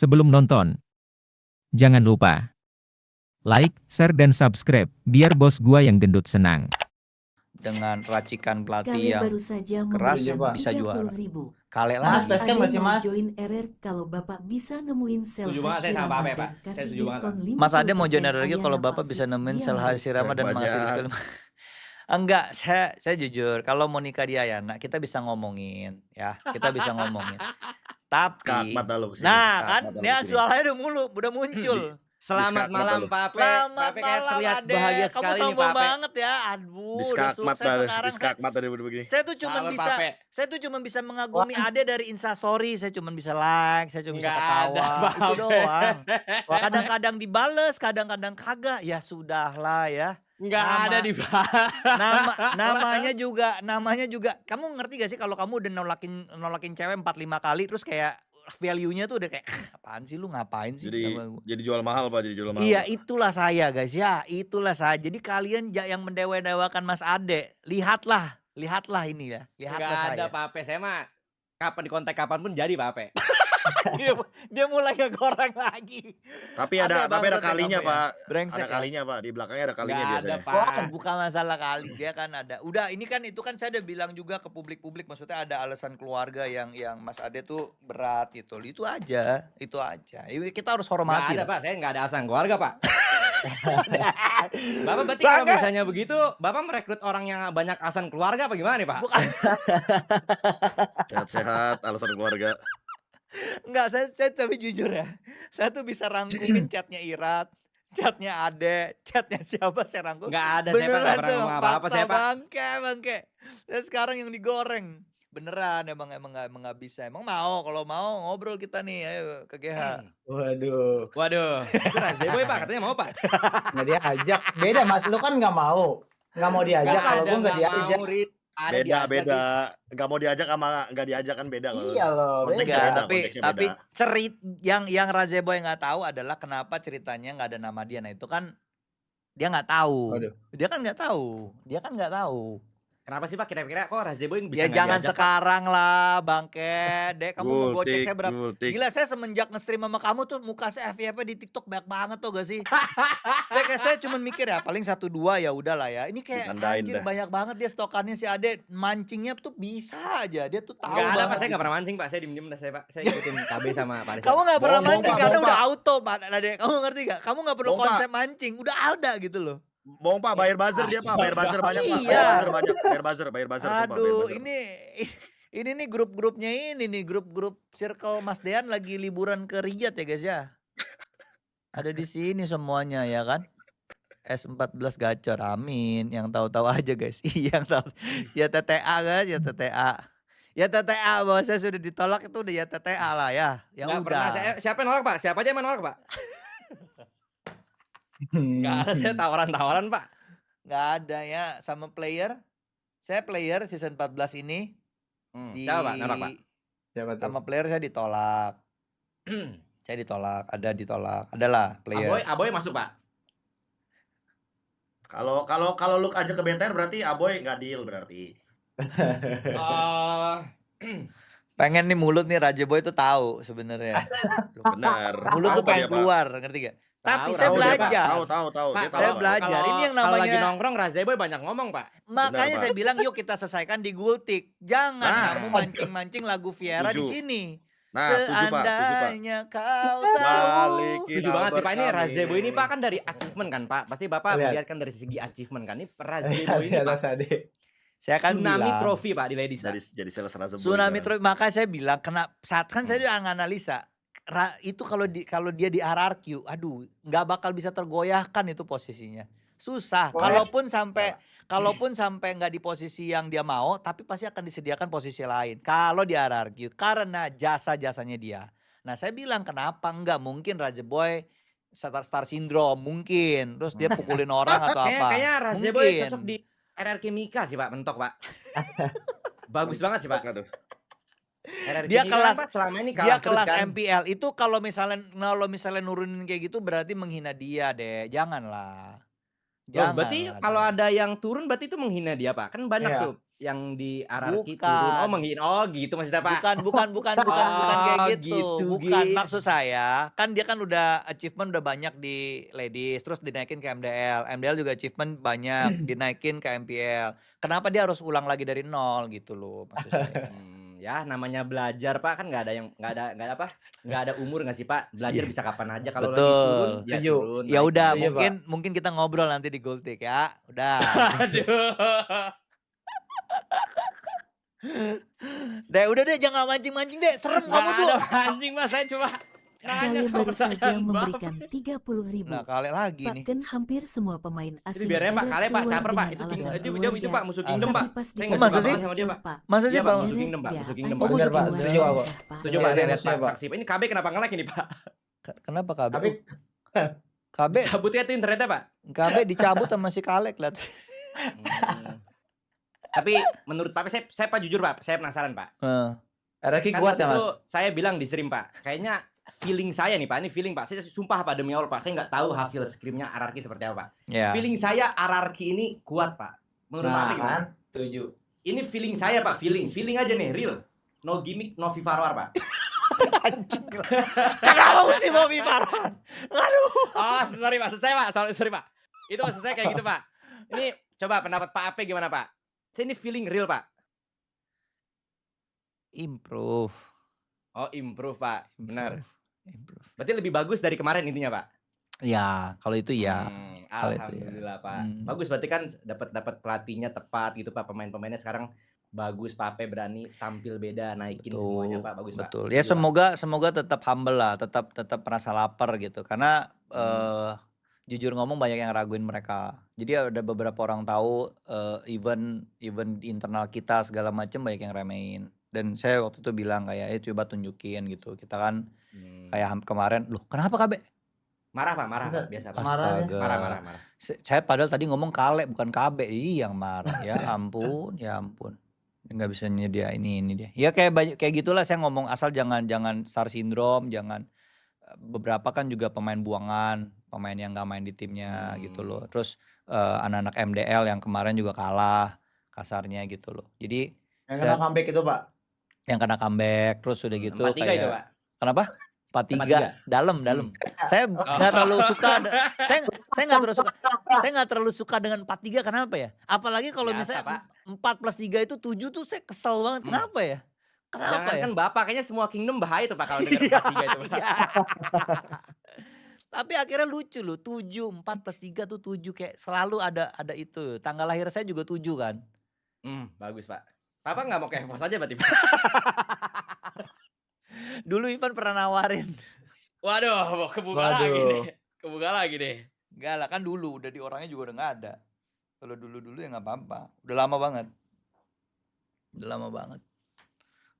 Sebelum nonton, jangan lupa like, share, dan subscribe, biar bos gua yang gendut senang. Dengan racikan pelatih Kale yang baru saja keras memberikan bisa juara. 30.000. Kale Mas lagi. Ade masih mau Mas. join RR kalau Bapak bisa nemuin sel Setuju banget saya sama Bapak, Pak. dan Saya kasih setuju banget, diskon 50%. Mas Ade mau join lagi kalau Ayana Bapak Pak bisa Fix nemuin dia sel mau. Hasirama dan mengasih diskon. Enggak, saya jujur kalau mau nikah di Ayana kita bisa ngomongin ya, kita bisa ngomongin. Tapi nah kan dia suaranya udah muncul. Selamat malam Pak Pe. Selamat Pak Pe kayak malam terlihat Ade. bahagia Kamu sekali nih sombong Pak Pe. banget ya. Aduh, udah sukses sekarang. Saya tuh cuma Sabar, bisa Pak Pe. saya tuh cuma bisa mengagumi Ade dari Instastory. Saya cuma bisa like, saya cuma bisa Nggak ketawa. ada, Pak Itu Pe. doang. Kadang-kadang dibales, kadang-kadang kagak. Ya sudahlah ya. Nggak ada di Namanya juga kamu ngerti gak sih kalau kamu udah nolakin cewek 4-5 kali terus kayak value-nya tuh udah kayak apaan sih lu ngapain sih? Jadi jual mahal Pak, jadi jual mahal. Iya, itulah saya guys ya, itulah saya. Jadi kalian yang mendewa-dewakan Mas Ade, lihatlah ini ya, lihatlah Nggak saya. ada Pak Pe. Saya mah kapan dikontak kapan pun jadi Pak Pe. dia mulai ngegoreng lagi. Tapi ada kalinya kamu ya. Pak. Brengsek Ada ya. kalinya Pak, di belakangnya ada kalinya Nggak ada biasanya. Pak. Bukan masalah kali, dia kan ada. Udah, ini kan itu kan saya udah bilang juga ke publik, maksudnya ada alasan keluarga yang Mas Ade tuh berat gitu. Itu aja. Kita harus Nggak hormati. ada Pak. Saya nggak ada alasan keluarga Pak. Bapak berarti Lah, kalau nggak. misalnya begitu, Bapak merekrut orang yang banyak alasan keluarga apa gimana nih Pak? Bukan. Sehat-sehat, alasan keluarga. Enggak, saya tapi jujur ya. Saya tuh bisa rangkumin chatnya Irat, chatnya Ade, chatnya siapa saya rangkum. Nggak ada, saya Pak, nggak pernah tuh, ngomong apa-apa, saya Pak. Bangke. Saya sekarang yang digoreng. Beneran emang nggak bisa. Emang kalau mau ngobrol kita nih, ayo ke GH. Waduh. Itu Razeboy Pak, katanya mau Pak. Nggak diajak. Beda Mas, lu kan nggak mau diajak. Kalau gue nggak diajak. Beda. Nggak mau diajak sama nggak diajak kan beda. Iya loh, Enggak, beda. tapi yang Razeboy nggak tahu adalah kenapa ceritanya nggak ada nama dia. Nah itu kan dia nggak tahu. Waduh. Dia kan nggak tahu. Kenapa sih Pak kira-kira kok Razeboy bisa Ya nggak jangan diajak, Pak? sekarang lah Bangke. Dek kamu mau gocek saya berapa? Gultik. Gila saya semenjak nge-stream sama kamu tuh muka saya FYP di TikTok banyak banget tuh gak sih? saya cuma mikir ya paling 1-2 ya udahlah ya. Ini kayak Ditandain anjir dah. banyak banget dia stokannya si Ade, mancingnya tuh bisa aja. Dia tuh tahu Nggak ada Pak, banget. saya nggak pernah mancing Pak, saya diem-diem dah saya Pak. Saya ikutin KB sama Pak Rizal. Kamu gak pernah Bohong, mancing Pak, karena bohong, udah Pak. auto Pak Ade. Kamu ngerti gak? Kamu gak perlu Bohong, Pak. konsep mancing, udah ada gitu loh. Bohong Pak, bayar buzzer dia Pak, bayar buzzer banyak Pak. Iya. Bayar buzzer sumpah, bayar Aduh, buzzer. ini nih grup-grupnya ini nih, grup circle Mas Dean lagi liburan ke Riyadh ya guys ya. Ada di sini semuanya ya kan. S14 gacor, amin. Yang tahu-tahu aja guys. Yang tahu. Ya TTA guys, ya TTA. Ya TTA bahwa saya sudah ditolak itu udah ya TTA lah ya. Ya Nggak pernah, udah. siapa yang nolak Pak? Siapa aja yang nolak Pak? Nggak ada, saya tawaran-tawaran Pak. Nggak ada ya sama player. Saya player season 14 ini. Siapa Pak? Nolak Pak? Siapa tuh? Sama player saya ditolak. Saya ditolak, adalah player. Aboy masuk Pak. Kalau lu aja ke BTR berarti Aboy nggak deal berarti. Pengen nih mulut nih Razeboy tuh tahu sebenarnya. Benar. Mulut tuh Tahu pengen dia, Pak. keluar, ngerti gak? Tapi saya Tahu dia, Pak. belajar. Tahu. Pak, Dia tahu. Saya belajar. Ini yang Kalau lagi namanya nongkrong Razeboy banyak ngomong Pak. makanya Pak. saya bilang yuk kita selesaikan di Gultik. Jangan Nah. kamu mancing-mancing lagu Viera di Setuju. sini. Nah, setuju Pak. Seandainya kau tahu. Balikin Setuju banget sih Pak, ini Albert Razeboy ini kami. Pak kan dari achievement kan Pak. Pasti Bapak Lihat. melihatkan dari segi achievement kan. Ini Razeboy ini Pak. Saya kan Tsunami bilang Trophy Pak di Ladies Pak. Jadi sales Razeboy. Tsunami sekarang. Trophy. Makanya saya bilang saat kan saya udah analisa. Itu kalau dia di RRQ, aduh, nggak bakal bisa tergoyahkan itu posisinya. Susah. Kalaupun sampai nggak di posisi yang dia mau, tapi pasti akan disediakan posisi lain. Kalau di RRQ karena jasa-jasanya dia. Nah, saya bilang kenapa nggak mungkin Razeboy star syndrome mungkin. Terus dia pukulin orang atau apa? Kayaknya Razeboy Mungkin. cocok di RRQ Mika sih Pak, mentok Pak. Bagus banget sih Pak. Nggak tuh? RRQ Dia Mika kelas- kan, Pak, selama ini Dia kalah terus kelas kan. MPL itu kalau misalnya nurunin kayak gitu berarti menghina dia deh. Janganlah. Loh, berarti kalau ada yang turun berarti itu menghina dia Pak. Kan banyak Iya. tuh yang di RRQ turun. Oh, gitu maksudnya, Pak? Bukan kayak Oh, gitu. gitu, Bukan, guys. maksud saya, kan dia kan udah achievement udah banyak di ladies, terus dinaikin ke MDL. MDL juga achievement banyak, dinaikin ke MPL. Kenapa dia harus ulang lagi dari nol gitu loh, maksud saya. Ya namanya belajar, Pak, kan nggak ada umur nggak sih, Pak? Belajar bisa kapan aja. Kalau lagi turun, Betul. ya Setuju. turun. Ya naik udah, lagi. Iya, Pak. mungkin kita ngobrol nanti di Gultik ya. Udah. Aduh. Udah deh, jangan mancing-mancing deh. Serem Nggak kamu tuh. ada mancing, Mas. Saya cuma nanya Kale sama baru saja pertanyaan Bapak. memberikan 30.000. Nah, kali lagi nih. Bahkan hampir semua pemain Itu asing biarnya Pak, RRQ Kale Pak, keluar caper Pak. dengan Itu alasan itu keluarga. Pak, musuh Kingdom Pak. Tapi pas Saya nggak dikasih masa suka sih? banget sama dia, Pak. Masa sih, Iya, Pak, Bang? musuh Kingdom, Pak. Ya, Musuh Kingdom, anjing Pak. Bener, Pak. keluar Setuju, Pak. darah, Setuju, Iya, Pak. iya, Lihat, setuju, Pak. Pak. Saksi. Ini KB kenapa nge-lag ini, Pak? Kenapa KB? Tapi KB Cabutnya itu internetnya, Pak. KB dicabut sama si Kalek lihat. Tapi menurut Pak, saya Pak jujur, Pak, saya penasaran, Pak. RRQ Kan kuat ya, itu Mas? saya bilang di stream, Pak. Kayaknya feeling saya nih, Pak. Ini feeling, Pak. Saya sumpah, Pak, demi Allah, Pak. Saya nggak tahu hasil scrimnya RRQ seperti apa, Pak. Ya. Feeling saya RRQ ini kuat, Pak. Menurut Pak Nah, Ape gimana? kan? Setuju. Ini feeling saya, Pak. Feeling aja nih, real. No gimmick, no Vivarwar, Pak. Kenapa mesti mau Vivaron? Aduh. Oh, sorry, Pak. Saya, Pak. Sorry, Pak. Itu maksud saya kayak gitu, Pak. Ini coba pendapat Pak Ape gimana, Pak? Saya ini feeling real, Pak. Improve. Oh, improve, Pak. Benar. Improve. Berarti lebih bagus dari kemarin intinya, Pak. Ya, kalau itu ya. Kalau itu ya. Alhamdulillah, Pak. Hmm. Bagus berarti kan dapat pelatihnya tepat gitu, Pak. Pemain-pemainnya sekarang bagus, Pak Ape berani tampil beda, naikin semuanya, Pak. Bagus, Pak. Betul. Ya semoga tetap humble lah, tetap merasa lapar gitu. Karena jujur ngomong banyak yang raguin mereka. Jadi ada beberapa orang tahu even di internal kita segala macam banyak yang remehin. Dan saya waktu itu bilang kayak coba tunjukin gitu. Kita kan kayak kemarin, loh kenapa KB? Marah, Pak, marah, Pak. Enggak, Biasa, Pak. marah aja. Marah. Saya padahal tadi ngomong Kale bukan KB, yang marah. Ya ampun. Nggak bisa nyediain ini dia. Ya kayak gitulah saya ngomong, asal jangan star syndrome, jangan beberapa kan juga pemain buangan, pemain yang nggak main di timnya gitu loh. Terus anak-anak MDL yang kemarin juga kalah kasarnya gitu loh. Jadi Yang kena comeback itu, Pak. yang kena comeback terus udah gitu 4-3 kayak itu, Pak. kenapa? 4-3 dalam. Saya nggak terlalu suka saya nggak terlalu suka dengan 4-3. Kenapa ya? Apalagi kalau Biasa, misalnya Pak. 4+3 itu 7 tuh saya kesel banget. Kenapa ya? Jangan ya? kan Bapak, kayaknya semua Kingdom bahaya tuh, Pak, kalau denger 4-3 itu, Pak. Iya. Tapi akhirnya lucu loh, 7, 4+3 tuh 7, kayak selalu ada itu. Tanggal lahir saya juga 7 kan. Bagus, Pak. Papa nggak mau ke EVOS aja berarti, Pak? Dulu Ivan pernah nawarin. Waduh, mau kebuka lagi deh. Enggak lah, kan dulu udah di orangnya juga udah nggak ada. Kalau dulu ya nggak apa-apa. Udah lama banget.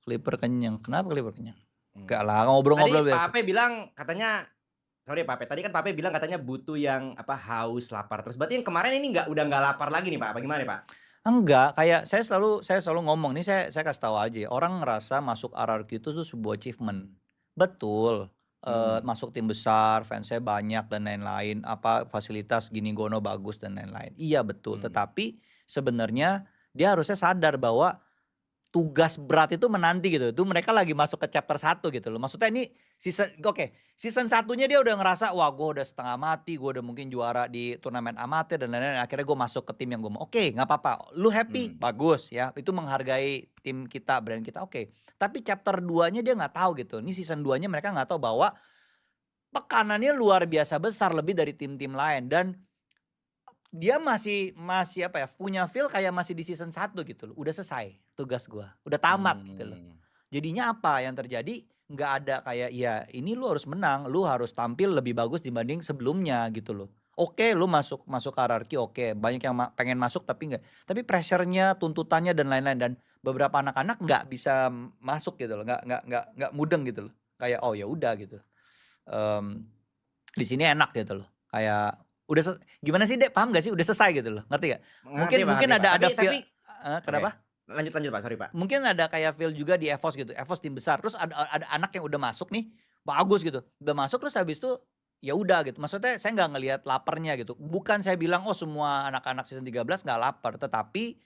Clipper kenyang. Kenapa Clipper kenyang? Enggak lah, ngobrol-ngobrol Tadi biasa. Pak Ape bilang katanya, sorry Pak Ape, tadi kan Pak Ape bilang katanya butuh yang haus, lapar terus. Berarti yang kemarin ini udah nggak lapar lagi nih, Pak? Apa gimana, Pak? Enggak, kayak saya selalu ngomong nih, saya kasih tahu aja. Orang ngerasa masuk RRQ itu tuh sebuah achievement. Betul. Masuk tim besar, fansnya banyak dan lain-lain, fasilitas gini gono bagus dan lain-lain. Iya betul, tetapi sebenarnya dia harusnya sadar bahwa tugas berat itu menanti gitu. Itu mereka lagi masuk ke chapter 1 gitu loh. Maksudnya ini season 1-nya dia udah ngerasa, wah gue udah setengah mati, gue udah mungkin juara di turnamen amatir dan lain-lain. Akhirnya gue masuk ke tim yang gue mau. Oke, gak apa-apa. Lu happy, bagus ya. Itu menghargai tim kita, brand kita, oke. Tapi chapter 2-nya dia gak tahu gitu. Ini season 2-nya mereka gak tahu bahwa tekanannya luar biasa besar, lebih dari tim-tim lain. Dan dia masih punya feel kayak masih di season 1 gitu loh. Udah selesai tugas gua, udah tamat gitu loh. Jadinya apa yang terjadi? Nggak ada kayak, ya ini lu harus menang, lu harus tampil lebih bagus dibanding sebelumnya gitu loh. Oke, lu masuk RRQ, oke. Banyak yang pengen masuk tapi nggak. Tapi pressure-nya, tuntutannya dan lain-lain, dan beberapa anak-anak nggak bisa masuk gitu loh, nggak mudeng gitu loh. Kayak oh ya udah gitu. Di sini enak gitu loh. Kayak udah gimana sih Dek, paham gak sih, udah selesai gitu loh, ngerti gak? Mungkin ada feel. Kenapa? Lanjut Pak, sorry Pak. Mungkin ada kayak feel juga di EVOS gitu, EVOS tim besar, terus ada anak yang udah masuk nih, bagus gitu, udah masuk terus habis itu ya udah gitu. Maksudnya saya nggak ngelihat laparnya gitu, bukan saya bilang oh semua anak-anak season 13 nggak lapar, tetapi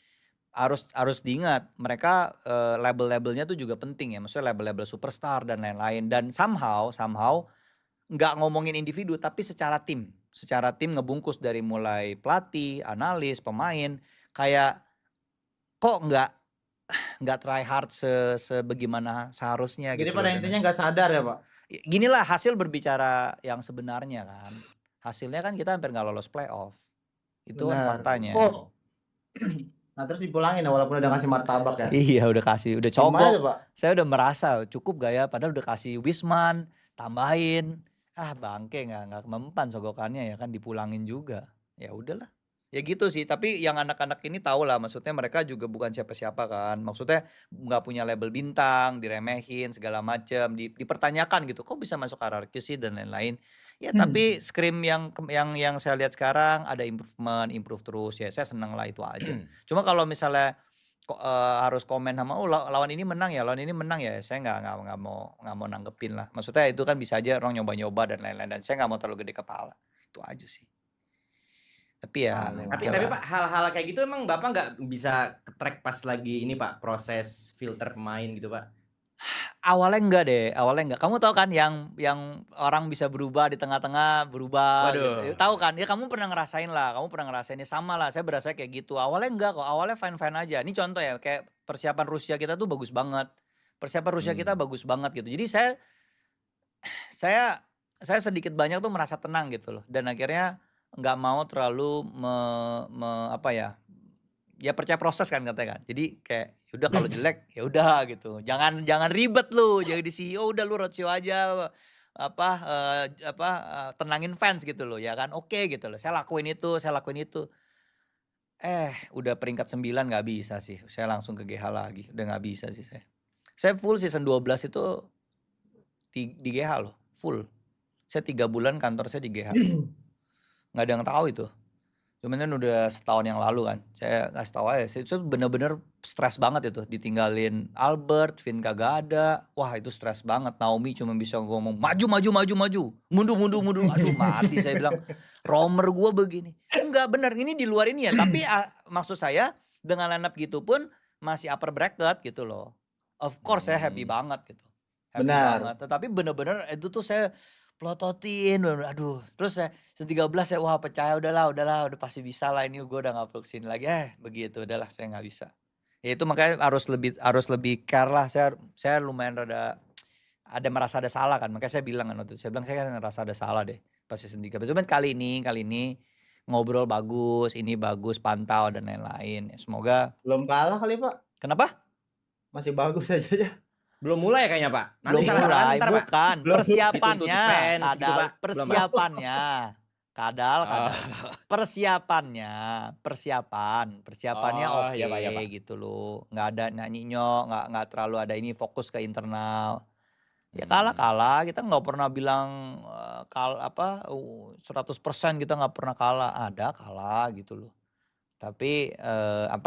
harus diingat mereka label-labelnya tuh juga penting ya, maksudnya label-label superstar dan lain-lain, dan somehow nggak ngomongin individu tapi secara tim ngebungkus dari mulai pelatih, analis, pemain, kayak kok nggak try hard sebagaimana seharusnya Jadi gitu pada loh. intinya nggak sadar ya Pak? Ginilah hasil berbicara yang sebenarnya kan. Hasilnya kan kita hampir nggak lolos playoff. Itu kan Benar. faktanya. Oh. Nah terus dipulangin ya walaupun udah kasih martabak ya? Iya udah Gimana cogok. tuh Pak? Saya udah merasa cukup gak ya, padahal udah kasih Wisman, tambahin. Bangke nggak mempan sogokannya ya kan, dipulangin juga. Ya udahlah. Ya gitu sih, tapi yang anak-anak ini tahu lah, maksudnya mereka juga bukan siapa-siapa kan. Maksudnya nggak punya label bintang, diremehin segala macam, dipertanyakan gitu. Kok bisa masuk RRQ sih dan lain-lain. Ya tapi Scream yang saya lihat sekarang ada improve terus ya. Saya seneng lah itu aja. Cuma kalau misalnya harus komen sama lawan ini menang ya, saya nggak mau nanggepin lah. Maksudnya itu kan bisa aja orang nyoba-nyoba dan lain-lain, dan saya nggak mau terlalu gede kepala. Itu aja sih. Tapi ya Tapi Pak, hal-hal kayak gitu emang Bapak nggak bisa ke-track pas lagi ini Pak, proses filter pemain gitu Pak? awalnya enggak. Kamu tahu kan yang orang bisa berubah di tengah-tengah, berubah gitu. Waduh. Tahu kan? Ya kamu pernah ngerasain lah, sama lah. Saya berasa kayak gitu. Awalnya enggak kok, awalnya fine-fine aja. Ini contoh ya, kayak persiapan Rusia kita tuh bagus banget. Gitu. Jadi saya sedikit banyak tuh merasa tenang gitu loh. Dan akhirnya nggak mau terlalu ya percaya proses kan katanya kan. Jadi kayak udah kalau jelek ya udah gitu. Jangan ribet lu. Jadi di CEO udah lu roadshow aja tenangin fans gitu loh ya kan. Oke gitu loh. Saya lakuin itu. Udah peringkat 9 nggak bisa sih. Saya langsung ke GH lagi. Udah nggak bisa sih saya. Saya full season 12 itu di GH loh, full. Saya 3 bulan kantor saya di GH. Nggak ada yang tahu itu. Cuman kan udah setahun yang lalu kan. Saya ngasih tahu aja. Saya bener-bener stres banget itu. Ditinggalin Albert, Vin kagak ada. Wah itu stres banget. Naomi cuma bisa ngomong maju. Mundur. Aduh mati saya bilang. Romer gue begini. Enggak bener. Ini di luar ini ya. Tapi maksud saya dengan line up gitu pun masih upper bracket gitu loh. Of course saya happy banget gitu. Benar. Banget. Tetapi bener-bener itu tuh saya plototin, aduh. Terus saya 13 saya wah percaya udahlah, udah pasti bisa lah, ini gue udah gak perlu kesini lagi. Begitu udahlah saya nggak bisa. Ya itu makanya harus lebih care lah. Saya lumayan ada merasa ada salah kan. Makanya saya bilang kan waktu itu, saya kan ngerasa ada salah deh pas season 13. Cuman kali ini ngobrol bagus, ini bagus, pantau dan lain-lain. Ya, semoga Belum kalah kali Pak? Kenapa? Masih bagus aja ya. Belum mulai ya kayaknya Pak? Belum mulai, ntar, Pak. bukan. Belum. Persiapannya, Dituntut fans gitu, Pak. Kadal. Persiapannya Oh, oke iya, Pak, iya, Pak. gitu loh. Nggak ada nyanyi-nyok, nggak terlalu ada ini, fokus ke internal. Ya kalah, kita nggak pernah bilang 100% kita nggak pernah kalah. Ada kalah gitu loh. Tapi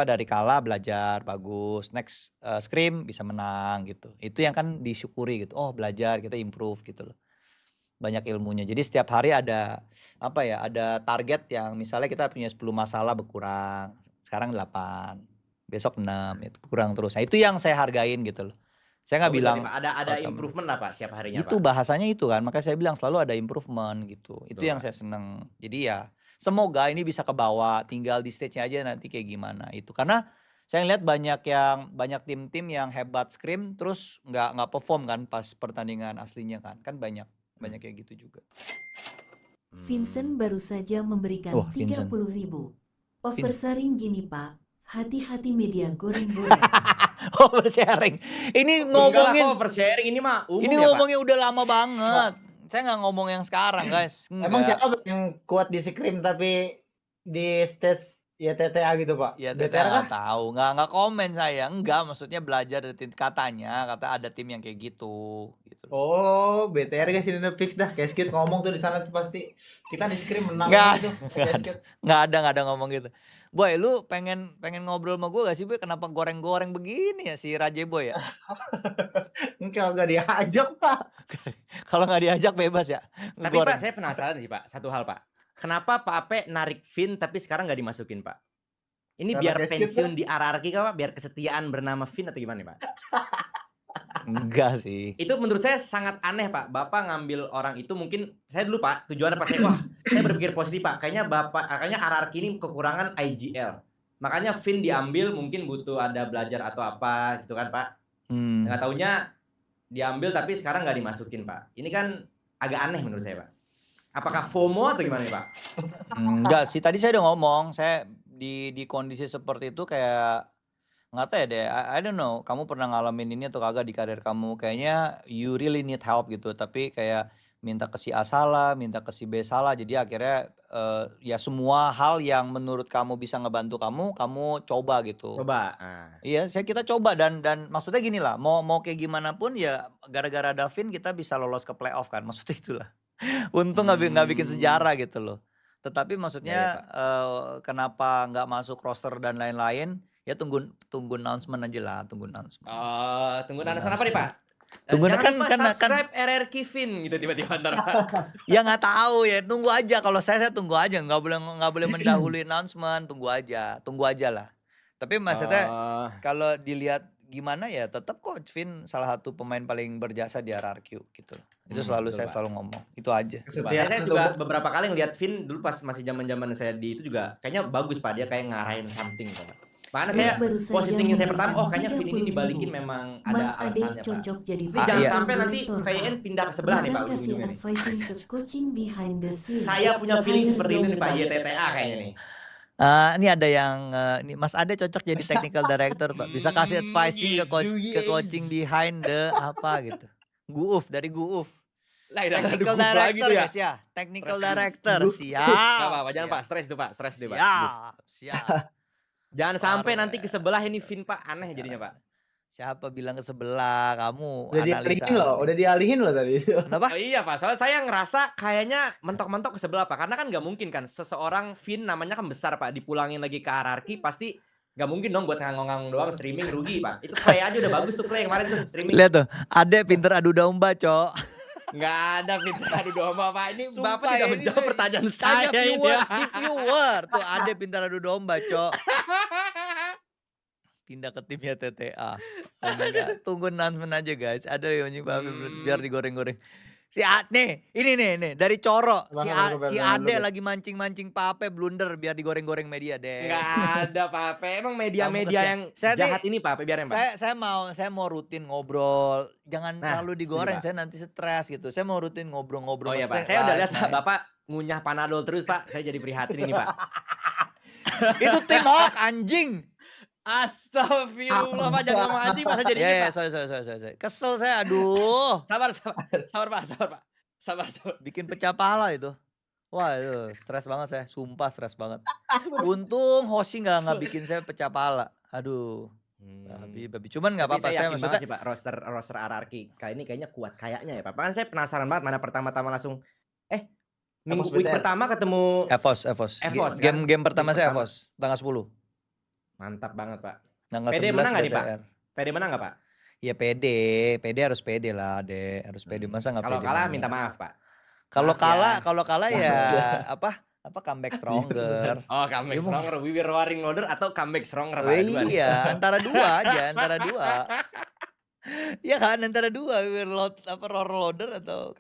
dari kalah belajar bagus, next Scream bisa menang gitu. Itu yang kan disyukuri gitu. Oh belajar, kita improve gitu loh. Banyak ilmunya. Jadi setiap hari ada ada target yang misalnya kita punya 10 masalah berkurang. Sekarang 8, besok 6, itu kurang terus. Nah itu yang saya hargain gitu loh. Saya nggak bilang Pak, ada improvement lah Pak tiap harinya itu Pak. bahasanya itu kan, makanya saya bilang selalu ada improvement gitu. Itu Betul, yang Pak. saya seneng. Jadi ya semoga ini bisa ke bawah, tinggal di stage-nya aja nanti kayak gimana itu. Karena saya lihat banyak tim-tim yang hebat Scream terus nggak perform kan pas pertandingan aslinya kan. Kan banyak kayak gitu juga. Vincent baru saja memberikan Oh, Vincent. 30.000. Oversharing gini Pak, hati-hati media goreng-goreng. Oversharing. Ini ngomongin oversharing ini mah umum ini ya Pak. ngomongnya udah lama banget. Saya nggak ngomong yang sekarang guys. Emang Nggak. siapa yang kuat di Scream tapi di stage ya TTA gitu Pak? Ya BTR kah? nggak tahu, nggak komen saya, enggak, maksudnya belajar dari kata ada tim yang kayak gitu. Oh, BTR guys ini udah fix dah. Casket ngomong tuh di sana tuh pasti kita di Scream menang Nggak, gitu. Casket. Nggak ada ngomong gitu. Boy, lu pengen ngobrol sama gue gak sih Boy? Kenapa goreng-goreng begini ya si Raje Boy ya? Kalau nggak diajak Pak. Kalau nggak diajak bebas ya. Tapi Goreng. Pak saya penasaran sih Pak, satu hal Pak. Kenapa Pak Ape narik Vin tapi sekarang nggak dimasukin Pak? Ini Kata biar Casket pensiun di RRQ kah, Pak? Biar kesetiaan bernama Vin atau gimana nih, Pak? Enggak sih. Itu menurut saya sangat aneh, Pak. Bapak ngambil orang itu mungkin saya dulu, Pak, tujuannya pas saya saya berpikir positif, Pak. Kayaknya RRQ ini kekurangan IGL. Makanya Vin diambil mungkin butuh ada belajar atau apa gitu kan, Pak. Nggak taunya diambil tapi sekarang nggak dimasukin, Pak. Ini kan agak aneh menurut saya, Pak. Apakah FOMO atau gimana nih, Pak? Enggak sih, tadi saya udah ngomong, saya di kondisi seperti itu kayak nggak tahu ya deh, I don't know, kamu pernah ngalamin ini atau kagak di karir kamu, kayaknya you really need help gitu, tapi kayak minta ke si A salah, minta ke si B salah, jadi akhirnya ya semua hal yang menurut kamu bisa ngebantu kamu coba gitu. Coba. Iya, kita coba dan maksudnya gini lah, mau kayak gimana pun ya gara-gara Davin kita bisa lolos ke playoff kan, maksudnya itulah. Untung nggak bikin sejarah gitu loh. Tetapi maksudnya kenapa nggak masuk roster dan lain-lain, ya tunggu announcement aja lah, tunggu announcement. Tunggu announcement apa nih, Pak? Tunggu Jangan kan lupa subscribe RRQ Vin gitu tiba-tiba ntar, Pak. Ya nggak tahu ya, tunggu aja. Kalau saya tunggu aja, nggak boleh mendahului announcement, tunggu aja lah. Tapi maksudnya kalau dilihat gimana ya, tetap kok Vin salah satu pemain paling berjasa di RRQ gitu. Itu selalu betul, saya Pak. selalu ngomong, itu aja. Saya juga beberapa kali ngeliat Vin dulu pas masih zaman-zaman saya di itu juga kayaknya bagus, Pak, dia kayak ngarahin something, Pak. Makanya saya baru saja positingin saya memberikan pertama, kayaknya Vin ini 30.000. dibalikin memang ada Mas Ade alasannya, Pak. cocok jadi Ini jangan Iya. sampai nanti direktur, VN Pak. pindah ke sebelah nih, Bisa Pak, kasih ujung-ujungnya nih. advising ke coaching behind the scene. Saya punya feeling Ayo seperti itu dong, nih, Pak, Pak. YTTA kayaknya nih. Ini ada yang ini Mas Ade cocok jadi technical director, Pak. Bisa kasih advising ke coaching behind the apa gitu. Dari Guuf. Lah, udah ada Technical Guf lagi director tuh ya. guys ya. Technical Stres. director. Gak Siap. apa-apa, jangan, Pak, stres tuh, Pak, stres deh, Pak. Guf. Siap. Jangan sampai Parah, nanti ke sebelah ini Vin, Pak, aneh jadinya, Pak. Siapa bilang ke sebelah? Kamu Udah dialihin loh, udah dialihin loh tadi. Kenapa? Oh iya, Pak, soalnya saya ngerasa kayaknya mentok-mentok ke sebelah, Pak. Karena kan nggak mungkin kan seseorang Vin namanya kan besar, Pak, dipulangin lagi ke RRQ pasti nggak mungkin dong buat ngangong-ngangong doang streaming rugi, Pak. Itu play aja udah bagus tuh play kemarin tuh streaming. Lihat tuh, Ade pinter adu domba, Cok. Nggak ada pintar adu domba, Pak. Ini Sumpah, Bapak tidak ini menjawab pertanyaan saya Tanya ini. viewer. Tuh Ade pintar adu domba, Cok. Pindah ke timnya TTA. Tunggu announcement aja guys. Ada yang biar digoreng-goreng. Ini dari Coro. Si Ade lagi mancing-mancing Pape blunder biar digoreng-goreng media deh. Nggak ada, Pak. Emang media-media yang jahat ini, Pak, biarin, Pak. Saya mau rutin ngobrol. Jangan Nah, terlalu digoreng, setuju, Pak. saya nanti stres gitu. Saya mau rutin ngobrol-ngobrol. Oh iya, Pak. maksudnya Saya udah live, lihat main. Bapak ngunyah Panadol terus, Pak. Saya jadi prihatin ini, Pak. Itu tim Hawk anjing. Astagfirullah, Pak, jangan ngomong anjing, masa jadi ini, Ya, Pak. sorry. Kesel saya, aduh. Sabar, Pak. Sabar. Bikin pecah pala itu. Wah, itu stres banget saya, sumpah stres banget. Untung Hoshi nggak bikin saya pecah pala. Aduh. Babi. Cuman nggak apa-apa, saya maksudnya sih, Pak, roster RRQ kali ini kayaknya kuat kayaknya ya, Pak. Makanya saya penasaran banget mana pertama-tama langsung week pertama ketemu Evos. kan? Game pertama Week saya pertama. Evos, tanggal 10. Mantap banget, Pak. Tanggal PD 11 menang nggak nih, Pak? BTR. PD menang nggak, Pak? Ya PD harus pede lah, Dek. Harus pede. Masa nggak pede? Kalau kalah banget? minta maaf, Pak. Kalau Maaf ya. kalah ya apa comeback stronger. Oh, comeback stronger, we were warring loader atau comeback stronger, Pak? Oh, Ada dua nih. iya, antara dua aja, antara dua. Iya kan, antara dua, roar loader atau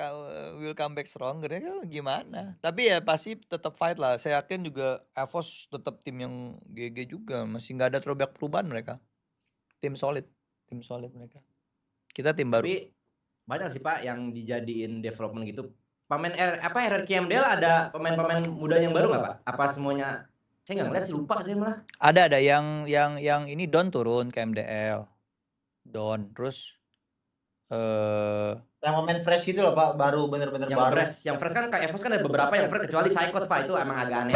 will come back stronger ya kan, gimana. Tapi ya pasti tetap fight lah. Saya yakin juga Evos tetap tim yang GG juga, masih nggak ada perubahan mereka. Tim solid mereka. Kita tim baru. Tapi banyak sih, Pak, yang dijadiin development gitu. Pemain RRQ MDL ada pemain-pemain muda yang baru nggak, Pak? Apa semuanya? Saya nggak ngeliat sih, lupa saya malah. Ada yang ini Don turun ke MDL. Don, terus Yang pemain fresh gitu loh, Pak, baru bener-bener baru. Yang fresh kan kayak Evos kan ada beberapa yang fresh kecuali Psychots, Pak, itu emang agak aneh.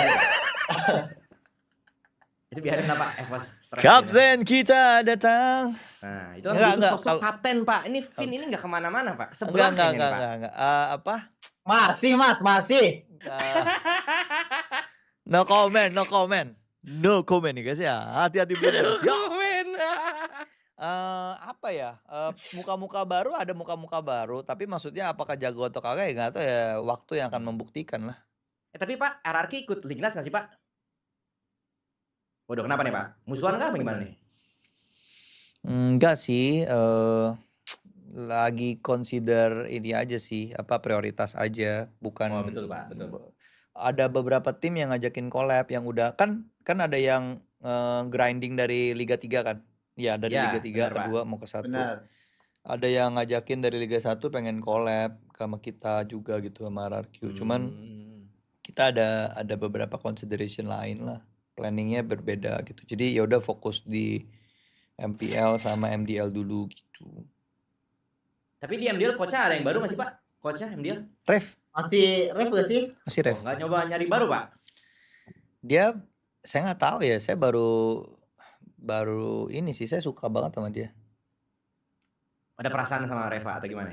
Itu biarin lah, Pak, Evos. stres Kapten kita datang. Nah, itu kan Enggak, butuh sosok kalau- kapten, Pak. Ini Vin ini nggak kemana-mana, Pak. Sebelah kayaknya nih, Pak. Enggak. Apa? Masih, Mat, masih. No comment. No comment nih guys ya. Hati-hati blunder. Ya. Apa ya? Muka-muka baru, ada muka-muka baru. Tapi maksudnya apakah jago atau kagak ya nggak tahu ya. Waktu yang akan membuktikan lah. Tapi Pak, RRQ ikut Lignas nggak sih, Pak? Waduh, kenapa nih Pak? Musuhan kah apa gimana nih? Enggak sih, lagi consider ini aja sih, prioritas aja, Oh bukan betul Pak, betul. ada beberapa tim yang ngajakin collab yang udah kan ada yang grinding dari Liga 3 kan. Ya, dari Liga Ya, 3 benar Pak. kedua mau ke 1. Benar. Ada yang ngajakin dari Liga 1 pengen collab sama kita juga gitu sama RRQ. Cuman kita ada beberapa consideration lain lah. Planningnya berbeda gitu. Jadi ya udah fokus di MPL sama MDL dulu gitu. Tapi di MDL coachnya ada yang baru masih Pak? Coachnya MDL? Ref, Masih ref gak sih? masih Ref. Nggak nyoba nyari baru Pak? Dia saya nggak tahu ya, saya baru ini sih, saya suka banget sama dia. Ada perasaan sama Reva atau gimana?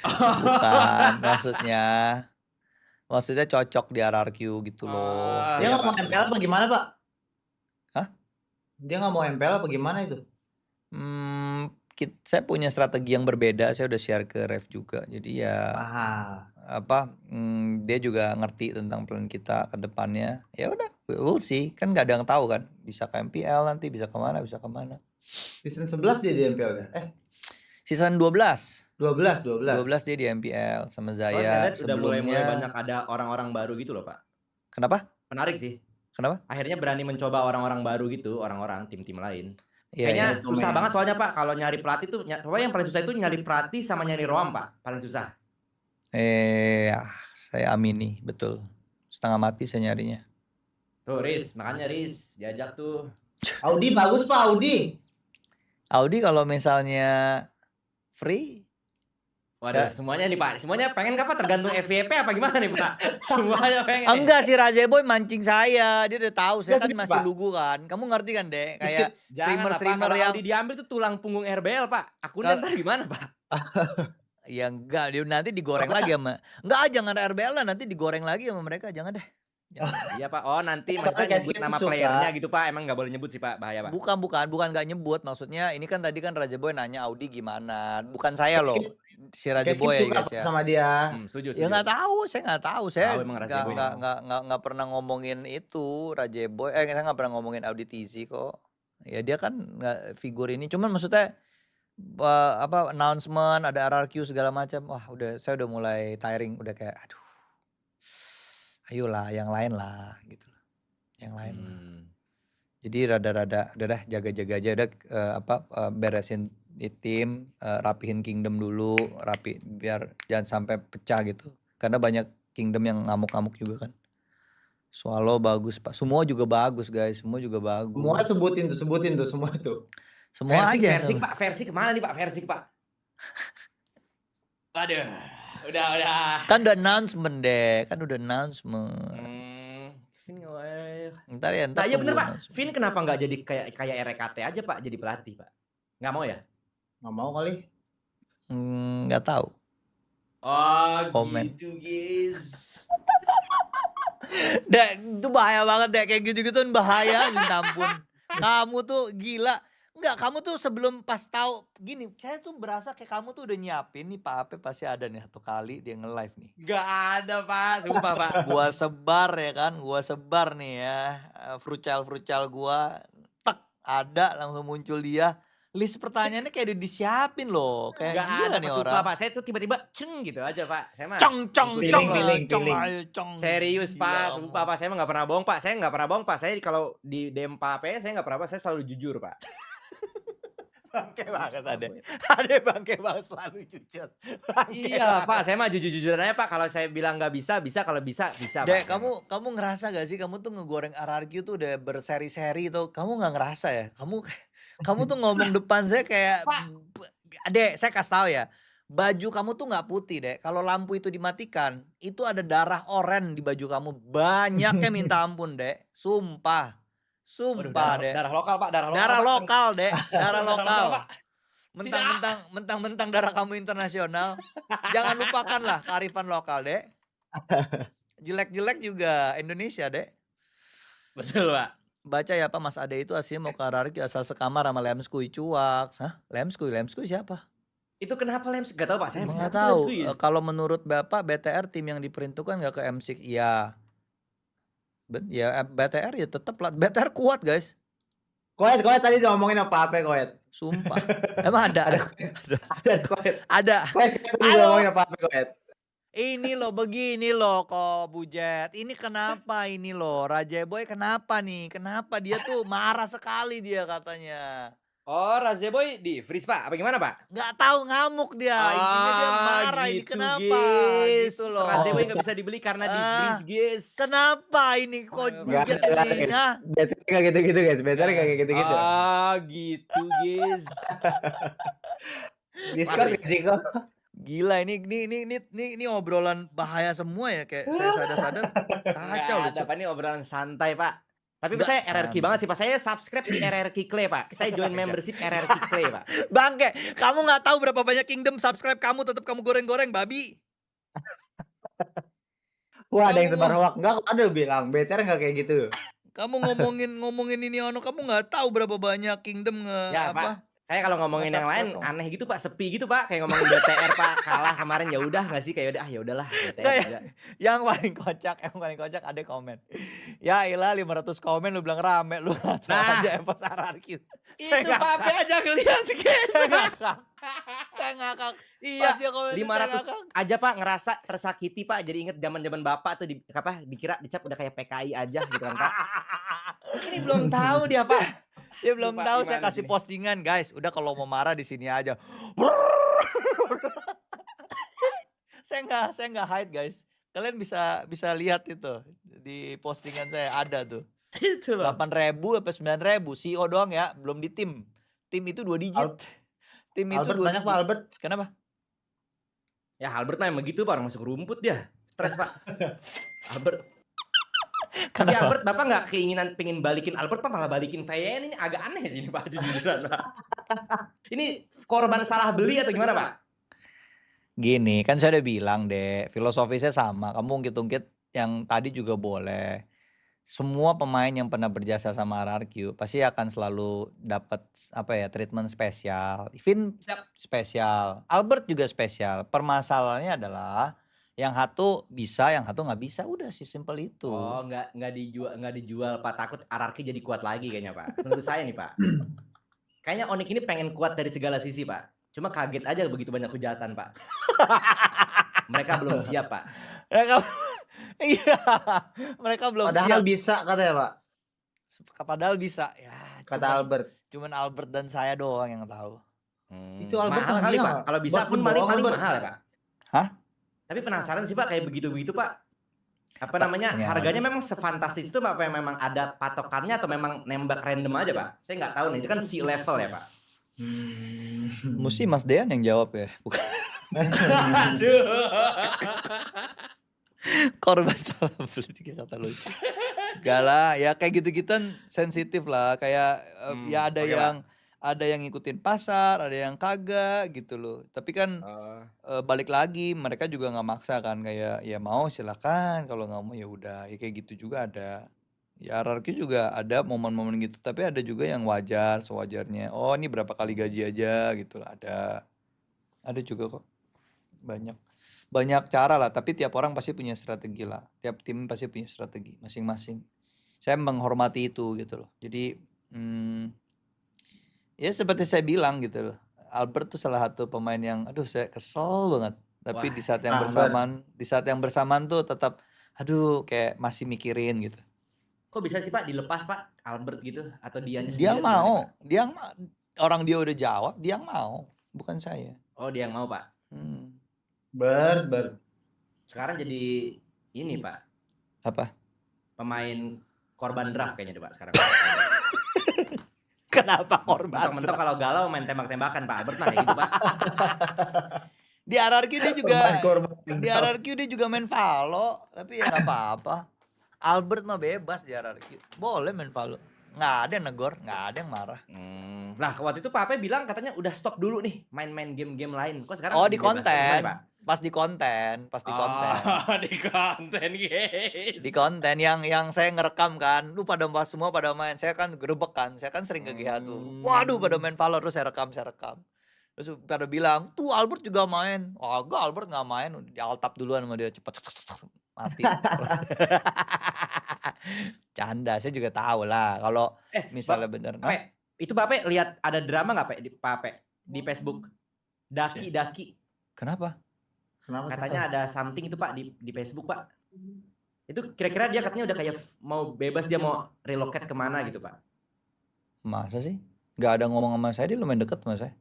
Bukan, maksudnya cocok di RRQ gitu loh. Oh, Dia iya, nggak mau Pak. MPL apa gimana, Pak? Hah? Dia nggak mau MPL apa gimana itu? Saya punya strategi yang berbeda, saya udah share ke Ref juga. Jadi ya dia juga ngerti tentang plan kita ke depannya. Ya udah, we'll see. Kan nggak ada yang tahu kan. Bisa ke MPL nanti, bisa kemana. Season 11 dia di MPL ya? Season 12 12 dia di MPL sama Soalnya saya Zaya. lihat udah mulai Sebelumnya banyak ada orang-orang baru gitu loh Pak. kenapa? Menarik sih. Kenapa? Akhirnya berani mencoba orang-orang baru gitu, orang-orang tim-tim lain. Iya, Kayaknya iya. susah banget soalnya Pak kalau nyari pelatih tuh, pokoknya yang paling susah itu nyari pelatih sama nyari roam Pak, paling susah. Saya amini, betul. Setengah mati saya nyarinya. Tuh Riz, makanya Riz diajak tuh. Audi bagus, Pak, Audi. Audi kalau misalnya free, Waduh, semuanya nih Pak, semuanya pengen apa tergantung FYP apa gimana nih Pak? Semuanya pengen. enggak sih Raja Boy mancing saya, dia udah tahu saya Enggak, kan serius, masih Pak. lugu kan. Kamu ngerti kan, Dek? Kayak Jangan streamer kalau yang Audi diambil tuh tulang punggung RBL Pak. Akunnya ntar gimana Pak? ya enggak, dia nanti digoreng lagi sama. Enggak, jangan RBL lah, nanti digoreng lagi sama mereka, jangan deh. Jangan. Iya Pak, oh nanti Soalnya maksudnya kayak nyebut gitu nama suka. playernya gitu Pak, emang nggak boleh nyebut sih Pak, bahaya Pak. Bukan nggak nyebut, maksudnya ini kan tadi kan Raja Boy nanya Audi gimana, bukan saya loh, si Raja Kayak Boy ya suka guys ya. sama dia. Setuju, Ya nggak tahu, saya nggak tahu, saya Tahu emang Raja Boy. nggak pernah ngomongin itu Raja Boy, saya nggak pernah ngomongin Audi TZ kok. Ya dia kan nggak figur ini, cuman maksudnya announcement ada RRQ segala macam, wah saya udah mulai tiring, udah kayak aduh, ayolah yang lain lah gitu loh, yang lain lah. Jadi rada-rada udah dah jaga-jaga aja, udah beresin di tim, rapihin kingdom dulu, biar jangan sampai pecah gitu. Karena banyak kingdom yang ngamuk-ngamuk juga kan. Swallow bagus Pak, semua juga bagus guys, semua juga bagus. Semua sebutin tuh semua tuh. Semua aja. Versi Pak, versi kemana nih Pak? Versi Pak. Aduh, udah. Kan udah announcement deh, udah announcement. Ntar ya, Nah iya bener tunggu Pak, announcement. Vin kenapa nggak jadi kayak RKT aja Pak, jadi pelatih Pak? Nggak mau ya? Nggak mau kali. Nggak tahu. Oh Komen. gitu guys. Dek, itu bahaya banget deh, kayak gitu-gitu bahaya, minta ampun. Kamu tuh gila. Enggak, kamu tuh sebelum pas tahu gini, saya tuh berasa kayak kamu tuh udah nyiapin nih Pak Ape pasti ada nih satu kali dia nge-live nih. Nggak ada Pak, sumpah Pak. Gua sebar nih ya, frucal gua, tek ada langsung muncul dia. List pertanyaannya kayak udah disiapin loh, kayak Nggak gila ada nih Pak, orang. sumpah Pak. Saya tuh tiba-tiba ceng gitu aja Pak. Saya mah Feeling. ayo, cong. serius Pak, Gila, sumpah Pak. Saya mah nggak pernah bohong Pak. Saya nggak pernah bohong Pak. Saya kalau di DM Pak Ape, saya nggak pernah, saya selalu jujur Pak. Bangke banget ada. Ada bangke banget selalu jujur. Iya Pak, saya mah jujur-jujur aja Pak. Kalau saya bilang nggak bisa, kalau bisa Dek, Pak. kamu ngerasa gak sih kamu tuh ngegoreng RRQ tuh udah berseri-seri tuh, kamu nggak ngerasa ya? Kamu tuh ngomong depan saya kayak, Dek, saya kasih tahu ya, baju kamu tuh nggak putih Dek. Kalau lampu itu dimatikan, itu ada darah oren di baju kamu, banyaknya minta ampun Dek, sumpah. Sumpah Dek. Darah lokal Pak, Darah lokal Dek, darah lokal. Pak. Mentang-mentang darah kamu internasional, jangan lupakan lah kearifan lokal Dek. Jelek-jelek juga Indonesia Dek. Betul Pak. Baca ya Pak, Mas Ade itu aslinya mau ke RRQ asal sekamar sama Lemskuy cuak. Hah? Lemskuy siapa? Itu kenapa Lems? Gak tahu Pak, saya Nggak tahu. Kalau menurut Bapak BTR tim yang diperuntukkan nggak ke M6? Iya. Ya BTR ya tetap lah. BTR kuat guys. Koet tadi udah ngomongin apa Koet? Sumpah. Emang ada. Ada Koet. Ada. Koet tadi udah Halo. ngomongin apa Koet? Ini loh begini loh kok Bujet. Ini kenapa ini loh Raja Boy kenapa nih? Kenapa dia tuh marah sekali dia katanya. Oh, Raja Boy di freeze Pak, apa gimana Pak? Nggak tahu ngamuk dia. Intinya dia marah ini gitu, kenapa guys. gitu loh. Raja Boy nggak bisa dibeli karena di freeze guys. Kenapa ini kok Nggak Bujet ada, ini? guys. Hah? BTR kayak gitu-gitu guys. BTR kayak gitu-gitu. Gitu guys. Discord Parah. gak sih kok? Gila ini obrolan bahaya semua ya kayak saya sadar-sadar kacau loh. Nggak ada Pak, ini obrolan santai Pak. Tapi Nggak saya RRQ santai. banget sih Pak. Saya subscribe di RRQ Clay Pak. Saya join membership RRQ Clay Pak. Bangke, kamu nggak tahu berapa banyak kingdom subscribe kamu tetap kamu goreng-goreng babi. Wah ada yang Kamu tebar hoak. Enggak, ada yang bilang BTR nggak kayak gitu. Kamu ngomongin ini kamu nggak tahu berapa banyak kingdom Ya apa? Pak. Saya kalau ngomongin yang lain Subscribe dong. aneh gitu Pak, sepi gitu Pak. Kayak ngomongin BTR Pak, kalah kemarin ya udah nggak sih kayak udah ya udahlah BTR Nggak ya? juga. Yang paling kocak ada komen. Ya ilah 500 komen lu bilang rame lu nggak tahu Nah. aja Evos RRQ. Itu Pak Ape aja ngeliat guys. Saya ngakak. Iya. Pas dia komen itu saya 500 ngakak. aja Pak ngerasa tersakiti Pak. Jadi inget zaman-zaman Bapak tuh dikira dicap udah kayak PKI aja gitu kan Pak. Ini belum tahu dia Pak. Dia belum Lupa tahu saya gimana kasih sih? postingan guys. Udah kalau mau marah di sini aja. saya nggak hide guys. Kalian bisa lihat itu di postingan saya ada tuh. Itu loh. 8.000 sampai 9.000 CEO doang ya, belum di tim. Tim itu 2 digit. Tim itu Albert 2 banyak digit. Pak Albert. Kenapa? Ya Albert mah emang gitu Pak, orang masuk rumput dia. Stres Pak. Albert. Tapi Kenapa? Albert Bapak nggak pengen balikin Albert Pak, malah balikin VN ini agak aneh sih ini Pak jujuran Pak. Ini korban salah beli atau gimana Pak? Gini, kan saya udah bilang deh, filosofisnya sama. Kamu ungkit-ungkit yang tadi juga boleh. Semua pemain yang pernah berjasa sama RRQ pasti akan selalu dapat treatment spesial. Vin Siap. spesial, Albert juga spesial. Permasalahannya adalah yang satu bisa, yang satu nggak bisa. Udah sih simpel itu. Oh, nggak dijual Pak, takut RRQ jadi kuat lagi kayaknya Pak. Menurut saya nih Pak. Kayaknya Onyx ini pengen kuat dari segala sisi Pak. Cuma kaget aja begitu banyak hujatan Pak. Mereka belum siap Pak. Iya, mereka belum Padahal siap. bisa katanya Pak. Padahal bisa. Ya, Kata Albert. cuman Albert dan saya doang yang tahu. Itu Albert mahal kali mahal Pak. nggak? Kalau bisa Buat pun bohong, paling Albert. mahal ya Pak. Hah? Tapi penasaran sih Pak kayak begitu-begitu Pak. Apa namanya? Ya. Harganya memang sefantastis itu apa yang memang ada patokannya atau memang nembak random aja Pak? Saya nggak tahu nih. Itu kan sea level ya Pak. Mesti Mas Dean yang jawab ya. Bukan Aduh. korban salah beli, tiga kata lucu. Gak lah, ya kayak gitu-gituan sensitif lah. Kayak ya ada oke, ada yang ngikutin pasar, ada yang kagak gitu loh. Tapi kan balik lagi mereka juga nggak maksa kan, kayak ya mau silakan, kalau nggak mau ya udah. Ya kayak gitu juga ada. Ya RRQ juga ada momen-momen gitu, tapi ada juga yang wajar, sewajarnya. Oh ini berapa kali gaji aja gitu lah, ada juga kok. Banyak cara lah, tapi tiap orang pasti punya strategi lah. Tiap tim pasti punya strategi masing-masing. Saya menghormati itu gitu loh. Jadi ya seperti saya bilang gitu loh. Albert tuh salah satu pemain yang aduh saya kesel banget. Tapi Wah, di saat yang bersamaan tuh tetap aduh kayak masih mikirin gitu. Kok bisa sih Pak dilepas Pak Albert gitu atau dianya Dia sendiri atau gimana, mau, Pak? orang dia udah jawab, dia mau, bukan saya. Oh, dia yang mau Pak. Ber. Sekarang jadi ini Pak, Apa? pemain korban draft kayaknya deh Pak sekarang. Kenapa korban? Mentok-mentok kalau galau main tembak-tembakan Pak Albert mah kayak gitu Pak. Di RRQ dia juga Korban. di RRQ dia juga main Valo, tapi ya nggak apa-apa. Albert mah bebas di RRQ, boleh main Valo. Nggak ada yang negor, nggak ada yang marah. Lah waktu itu Pak Ape bilang katanya udah stop dulu nih main-main game-game lain. Kok sekarang Oh di dibebaskan konten, kembali, Pak? pas di konten. Oh, di konten guys. Di konten yang saya ngerekam kan, lu pada semua pada main, saya kan gerebek kan, saya kan sering ke GH tuh. Waduh pada main Valo, terus saya rekam. Terus pada bilang, tuh Albert juga main. Oh enggak, Albert nggak main, di altap duluan sama dia, cepet mati. Canda, saya juga tahu lah kalau misalnya Bap bener. Pak, itu Bapak lihat ada drama nggak Pak di Facebook? Daki. Kenapa? Kenapa? Katanya ada something itu Pak di Facebook Pak. Itu kira-kira dia katanya udah kayak mau bebas, dia mau relocate kemana gitu Pak. Masa sih? Nggak ada ngomong sama saya, dia lumayan deket sama saya.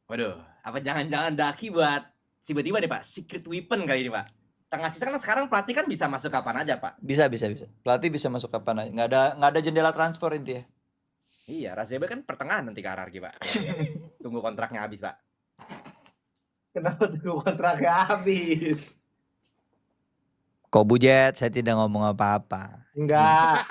Waduh, apa jangan-jangan Daki buat tiba-tiba deh Pak, secret weapon kali ini Pak. Tengah season kan sekarang pelatih kan bisa masuk kapan aja Pak. Bisa. Pelatih bisa masuk kapan aja. Nggak ada jendela transfer intinya. Iya, Razebe kan pertengahan nanti ke RRQ Pak. Tunggu kontraknya habis Pak. Kenapa tunggu kontraknya habis? Kok bujet, saya tidak ngomong apa-apa. Enggak.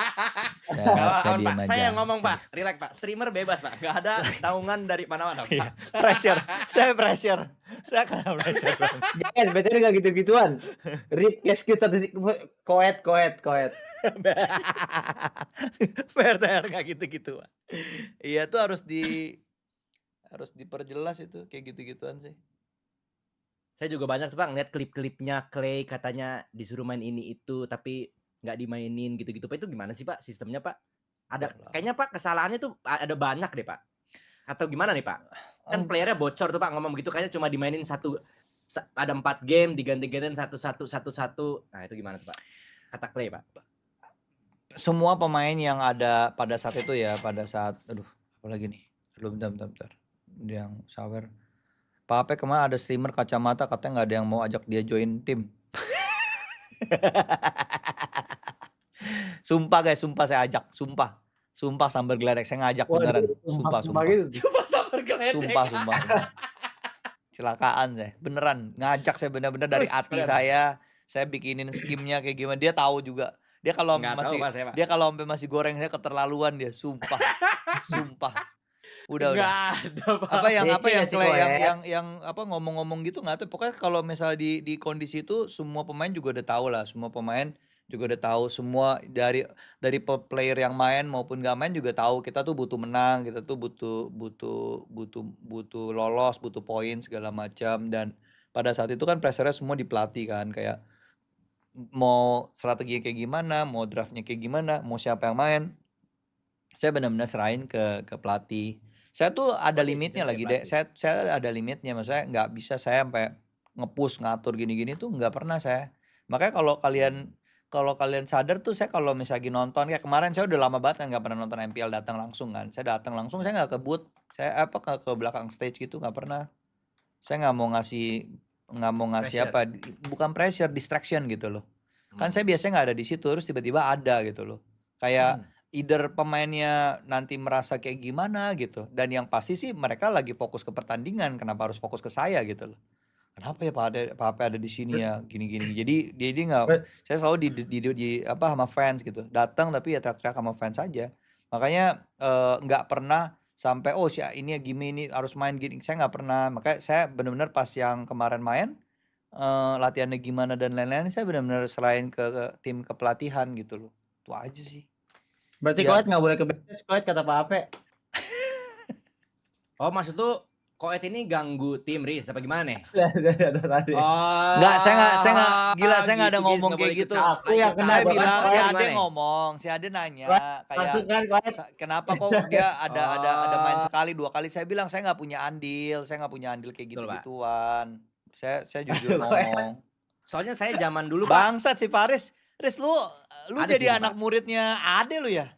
Saya Pak, diam aja. saya yang ngomong Pak, relax Pak, streamer bebas Pak, nggak ada naungan dari mana-mana Iya. Pak. Pressure, saya pressure. Saya kena pressure. Jangan, BTR enggak gitu-gituan. Rip casket satu koet. PRTR nggak gitu-gitu. Iya tuh harus diperjelas itu kayak gitu-gituan sih. Saya juga banyak tuh Pak ngeliat klip-klipnya Clay katanya disuruh main ini itu tapi nggak dimainin gitu-gitu Pak, itu gimana sih Pak sistemnya Pak? Kayaknya Pak kesalahannya tuh ada banyak deh Pak. Atau gimana nih Pak? Kan playernya bocor tuh Pak ngomong begitu, kayaknya cuma dimainin ada 4 game diganti-gantiin satu. Nah itu gimana tuh Pak? Kata Clay Pak. Semua pemain yang ada pada saat itu ya, aduh apalagi nih, bentar. Yang sawer. Pak Ape kemarin ada streamer kacamata katanya nggak ada yang mau ajak dia join tim. Sumpah guys, sumpah saya ajak, sumpah sambar geledek saya ngajak beneran, sumpah. Gitu. Coba sabar geledek. Sumpah. Celakaan saya, beneran ngajak saya bener-bener dari hati saya bikinin skimnya kayak gimana, dia tahu juga. Dia kalau sampai masih goreng saya keterlaluan dia, sumpah. Udah. Apa yang ngomong-ngomong gitu nggak tahu. Pokoknya kalau misalnya di kondisi itu semua pemain juga udah tahu lah. Semua pemain juga udah tahu, semua dari player yang main maupun nggak main juga tahu kita tuh butuh menang, kita tuh butuh lolos, butuh poin segala macam. Dan pada saat itu kan pressure-nya semua di pelatih kan, kayak mau strategi kayak gimana, mau draftnya kayak gimana, mau siapa yang main. Saya benar-benar serahin ke pelatih. Saya tuh ada limitnya lagi deh. Saya ada limitnya, maksudnya nggak bisa saya sampai nge-push ngatur gini-gini tuh nggak pernah saya. Makanya kalau kalian sadar tuh, saya kalau misalnya nonton kayak kemarin, saya udah lama banget kan nggak pernah nonton MPL datang langsung kan. Saya datang langsung, saya nggak ke booth, saya ke belakang stage gitu, nggak pernah. Saya nggak mau ngasih Pressure. bukan pressure, distraction gitu loh. Kan saya biasanya nggak ada di situ, terus tiba-tiba ada gitu loh. Kayak either pemainnya nanti merasa kayak gimana gitu, dan yang pasti sih mereka lagi fokus ke pertandingan, kenapa harus fokus ke saya gitu loh. Kenapa ya Pak Ape ada di sini ya, gini. Jadi dia nggak, saya selalu di apa sama fans gitu, datang tapi ya teriak-teriak sama fans aja. Makanya nggak pernah sampai ini ya gini, harus main gini, saya nggak pernah. Makanya saya benar-benar pas yang kemarin main latihannya gimana dan lain-lain, saya benar-benar serahin ke tim kepelatihan gitu loh. Itu aja sih. Berarti Ya. Koet nggak boleh ke BTS, Koet kata Pak Ape. Oh maksud tuh Koet ini ganggu tim Riz apa gimana nih? Tadi. Oh. Nggak, saya nggak, gila, saya nggak ada gitu, ngomong nggak kayak boleh ikut gitu. campur. Aku yang kena Saya beban, bilang, Koet si gimana Ade nih? ngomong, si Ade nanya Langsung kayak kan Koet. kenapa kok dia ada main sekali 2 kali. Saya bilang saya nggak punya andil kayak Betul, Pak. gitu-gituan. Saya jujur ngomong. Soalnya saya zaman dulu Pak. Bangsat si Faris. Riz, lu Ada jadi sih, anak Pak. muridnya Ade lu ya?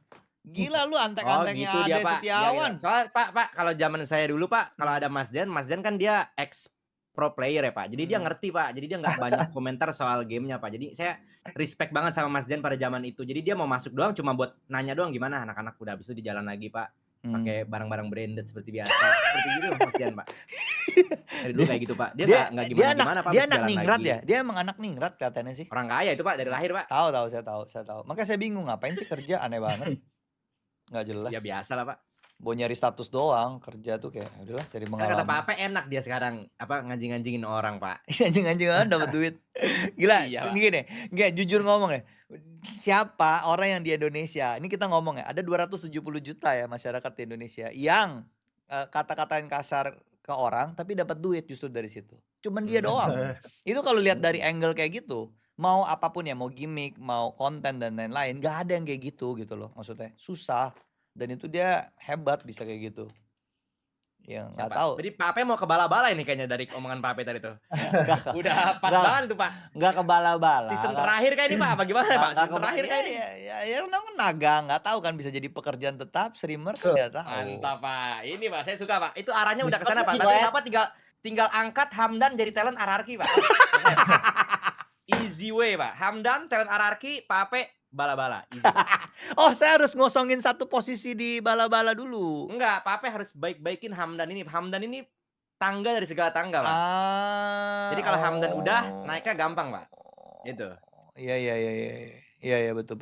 Gila lu, antek-anteknya gitu Ade dia, Pak. Setiawan. Iya. Soalnya Pak, kalau zaman saya dulu Pak, kalau ada Mas Den kan dia ex pro player ya Pak. Jadi dia ngerti Pak. Jadi dia nggak banyak komentar soal gamenya Pak. Jadi saya respect banget sama Mas Den pada zaman itu. Jadi dia mau masuk doang cuma buat nanya doang gimana anak-anak udah, habis itu di jalan lagi Pak. Pakai barang-barang branded seperti biasa. Seperti gitu Mas Den Pak. Dari dulu kayak gitu Pak. Dia nggak gimana-gimana Pak. Dia habis anak jalan ningrat lagi. ya? Dia emang anak ningrat katanya sih. Orang kaya itu Pak dari lahir Pak. Tahu, saya tahu. Makanya saya bingung ngapain sih kerja, aneh banget. Nggak jelas. Ya biasa lah Pak. Mau nyari status doang, kerja tuh kayak udahlah cari Kan kata Pak pengalaman. Ape enak dia sekarang Anjing-anjingin nganjing-nganjingin orang Pak. dapat duit. Gila, Iya, Pak. gini, nggak jujur ngomong ya. Siapa orang yang di Indonesia, ini kita ngomong ya, ada 270 juta ya masyarakat di Indonesia yang kata-katain kasar ke orang tapi dapat duit justru dari situ. Cuman dia doang. Itu kalau lihat dari angle kayak gitu, Mau apapun ya, mau gimmick, mau konten dan lain-lain, nggak ada yang kayak gitu loh maksudnya. Susah. Dan itu dia hebat bisa kayak gitu. Ya nggak Siapa? tahu. Jadi Pak Ape mau ke bala-bala ini kayaknya dari omongan Pak Ape tadi tuh. Nggak Udah pas nggak- banget itu Pak. nggak ke bala-bala. Season nggak- terakhir kayak ini Pak, apa gimana Pak? nggak Season ke- terakhir kayak ini. Ya namanya naga, nggak tahu kan bisa jadi pekerjaan tetap, streamer Betul. nggak tahu. Mantap Pak. Ini Pak, saya suka Pak. Itu arahnya udah ke sana Pak. Diskusi, Nanti Pak, ya. Bapak tinggal angkat Hamdan jadi talent RRQ Pak. Easy way Pak. Hamdan talent RRQ, Pak Ape bala-bala. Easy. Oh, saya harus ngosongin satu posisi di bala-bala dulu. Enggak, Pak Ape harus baik-baikin Hamdan ini. Hamdan ini tangga dari segala tangga Pak. Jadi kalau Hamdan udah, naiknya gampang Pak. Gitu. Iya. Iya, betul.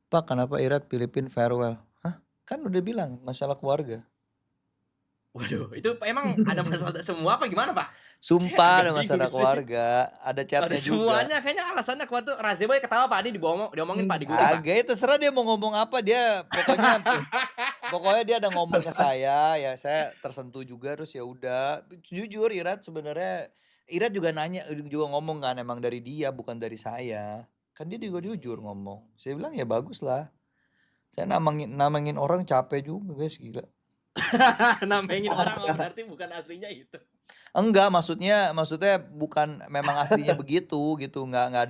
Pak, kenapa Irat Filipin farewell? Hah? Kan udah bilang masalah keluarga. Waduh, itu emang ada masalah semua apa gimana Pak? Sumpah ada Agak masalah bingung sih. keluarga, ada chatnya Ada juga. semuanya, kayaknya alasannya kuat tuh. Razeboy ketawa Pak, ini diomongin Pak di grup Pak. Agak, ya terserah dia mau ngomong apa, dia pokoknya dia ada ngomong ke saya, ya saya tersentuh juga, terus ya udah. Jujur Irat sebenarnya Irat juga ngomong kan emang dari dia bukan dari saya. Kan dia juga jujur ngomong. Saya bilang ya bagus lah. Saya namangin orang capek juga guys, gila. Namain orang oh, berarti bukan aslinya itu. Enggak, maksudnya bukan memang aslinya begitu gitu, nggak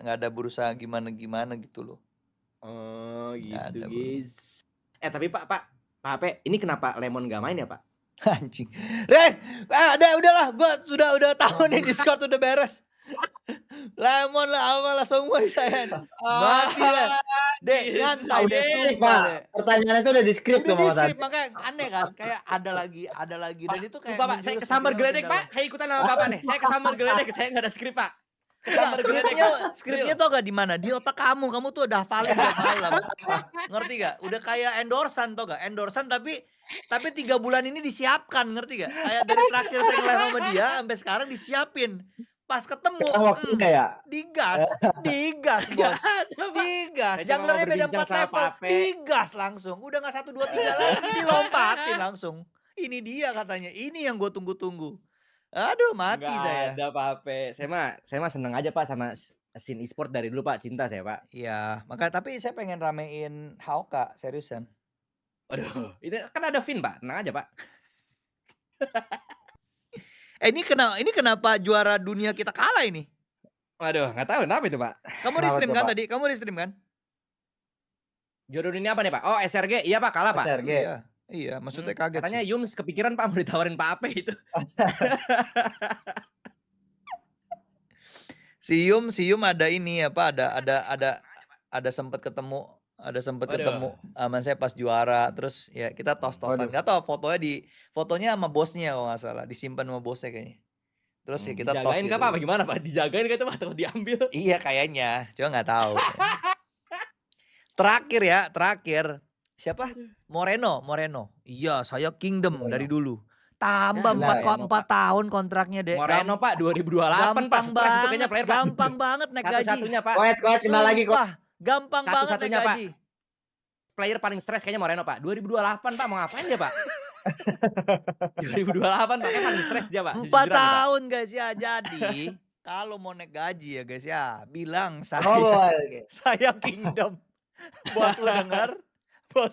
ada berusaha gimana gitu loh. Oh Nggak gitu ada, bro. guys. Tapi Pak Ape, ini kenapa Lemon gak main ya Pak? Anjing. Udahlah, gua udah tahu nih Discord udah beres. Lemon lah apalah semua di saya. Mati lah. Dek, nyantai deh, sumpah deh. Pertanyaannya itu udah di script Udah tuh di Mas Adi. script, makanya aneh kan, kayak ada lagi dan itu kayak Sumpah Pak, saya ke Sambar Geledek Pak. Saya ikutan sama Bapak nih. Saya ke Sambar Geledek, saya nggak ada skrip Pak. Ke Sambar Geledek Pak. Skripnya tau gak di mana? Di otak kamu tuh udah hafalin tiap malam. Ngerti gak? Udah kayak endorsan tau gak? Endorsan tapi 3 bulan ini disiapkan, ngerti gak? Kayak dari terakhir saya nge-live sama dia sampai sekarang disiapin. Pas ketemu, Waktunya ya. digas bos. Digas, Saya cuma junglernya mau beda berbincang 4 sama level, Pape. digas langsung. Udah gak 1, 2, 3 lagi, dilompatin langsung. Ini dia katanya, ini yang gue tunggu-tunggu. Aduh mati Nggak saya. ada Pak Ape. Saya mah seneng aja Pak sama scene e-sport dari dulu Pak. Cinta saya Pak. Iya, makanya tapi saya pengen ramein Hauka, seriusan. Aduh, itu kan ada Vin Pak. Tenang aja Pak. Ini kenapa juara dunia kita kalah ini? Waduh, nggak tahu kenapa itu Pak. Kamu Kenapa di-stream tuh, kan Pak? tadi? Kamu di-stream kan? Juara dunia apa nih Pak? Oh SRG, iya Pak kalah Pak. SRG. Iya, maksudnya kaget Katanya sih. Yums kepikiran Pak mau ditawarin Pak Ape itu. Sium ada ini apa? Ada sempat ketemu, Waduh. sama saya pas juara. Terus ya kita tos-tosan. Waduh. Gak tau fotonya sama bosnya kalau nggak salah, disimpan sama bosnya kayaknya. Terus ya kita tos Dijagain gitu. kah Pak? Bagaimana Pak? Dijagain kah itu Pak? Atau diambil? Iya kayaknya, cuma nggak tahu. Terakhir. Siapa? Moreno. Iya, saya Kingdom Moreno. dari dulu. Tambah Ya, 4 tahun kontraknya deh. Moreno Pak 2028 Pak. Stres itu kayaknya player Pak. Gampang banget naik gaji. Satu-satunya Pak. Koet kenal lagi kok. Sumpah, gampang banget naik Satu-satunya, Pak. gaji. Player paling stres kayaknya Moreno Pak. 2028 Pak mau ngapain dia Pak? 2028 Pak kan paling stres dia Pak. 4 Jujuran, Pak. tahun guys ya. Jadi kalau mau naik gaji ya guys ya, bilang saya Oh, oke. saya Kingdom. Bos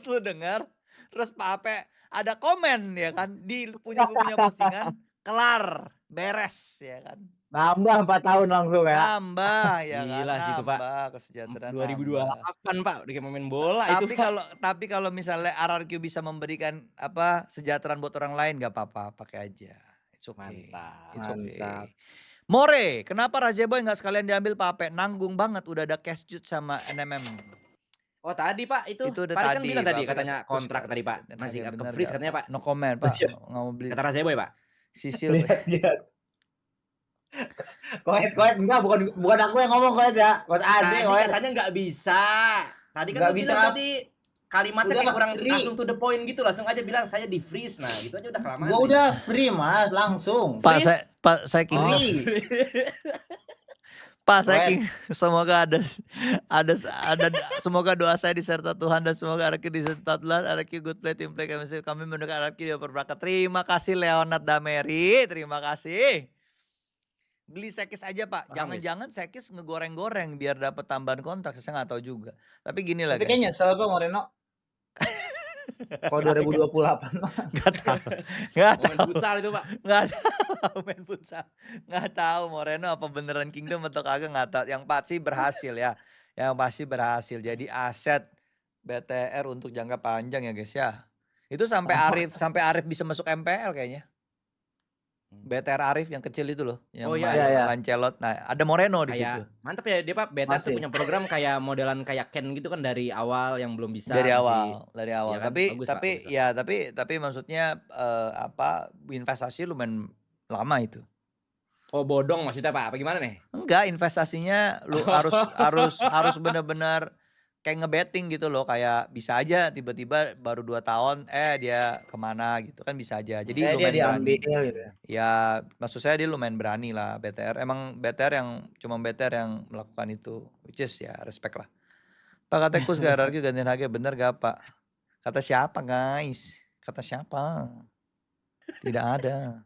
lu dengar. Terus Pak Ape ada komen ya kan di punya postingan, kelar, beres ya kan. Nambah 4 tahun langsung ya. Nambah ya kan. Gila sih itu, Pak. Nambah kesejahteraan. 2028 Pak udah kayak main bola itu. Tapi kalau misalnya RRQ bisa memberikan kesejahteraan buat orang lain gak apa-apa, pakai aja. It's okay. Mantap. It's okay. Mantap. More, kenapa Razeboy nggak sekalian diambil Pak Ape? Nanggung banget, udah ada cash jut sama NMM. Oh tadi Pak itu Itu udah Pak kan tadi, bilang tadi Pak Ape katanya terus kontrak kan. tadi Pak. Dan Masih agak ke bener freeze nggak? katanya Pak. No comment Pak, Iya. nggak mau beli. Kata Razeboy Pak. Sisil. Lihat. Koet enggak bukan aku yang ngomong Koet ya. Koet Ade Tadi Koet. katanya nggak bisa. Tadi kan Nggak lu bilang bisa. tadi kalimatnya Udah kayak kurang free. langsung to the point gitu. Langsung aja bilang saya di freeze. Nah gitu aja udah kelamaan. Gua udah free Mas, langsung. Pak, saya Kingdom. Free. Pak saking semoga ada semoga doa saya diserta Tuhan dan semoga Arki disertai Tuhan, Arki good play, tim play kami mendengar Arki berberkat. Terima kasih Leonard Dameri, terima kasih. Beli Sekis aja Pak, Paham, jangan-jangan Sekis ngegoreng-goreng biar dapat tambahan kontrak, saya nggak tahu juga. Tapi gini lah Tapi kayaknya guys, nyesel kok Moreno. Kalau 2028 mah. nggak tahu, nggak Momen tahu, futsal itu, Pak. nggak tahu main futsal, nggak tahu Moreno apa beneran Kingdom atau kagak nggak tahu. Yang pasti berhasil ya, yang pasti berhasil jadi aset BTR untuk jangka panjang ya guys ya. Itu sampai Arif bisa masuk MPL kayaknya. BTR Arif yang kecil itu loh, yang Oh, iya, main iya. Lancelot. Nah, ada Moreno di situ. Kayak mantep ya dia Pak, BTR tuh Masih. punya program kayak modelan kayak Ken gitu kan dari awal yang belum bisa Dari masih awal. Iya kan? Tapi Bagus, Pak, tapi bagus, Pak. ya tapi maksudnya investasi lumayan lama itu. Oh bodong maksudnya Pak, apa gimana nih? Enggak, investasinya lu harus benar-benar kayak ngebetting gitu loh, kayak bisa aja tiba-tiba baru 2 tahun dia kemana gitu kan bisa aja. Jadi Dia lumayan berani. diambil gitu ya. Ya maksud saya dia lumayan berani lah BTR. Emang BTR yang melakukan itu, which is ya respect lah. Pak kata Kus gak Arki gantiin harga bener gak Pak? Kata siapa guys? Kata siapa? Tidak ada.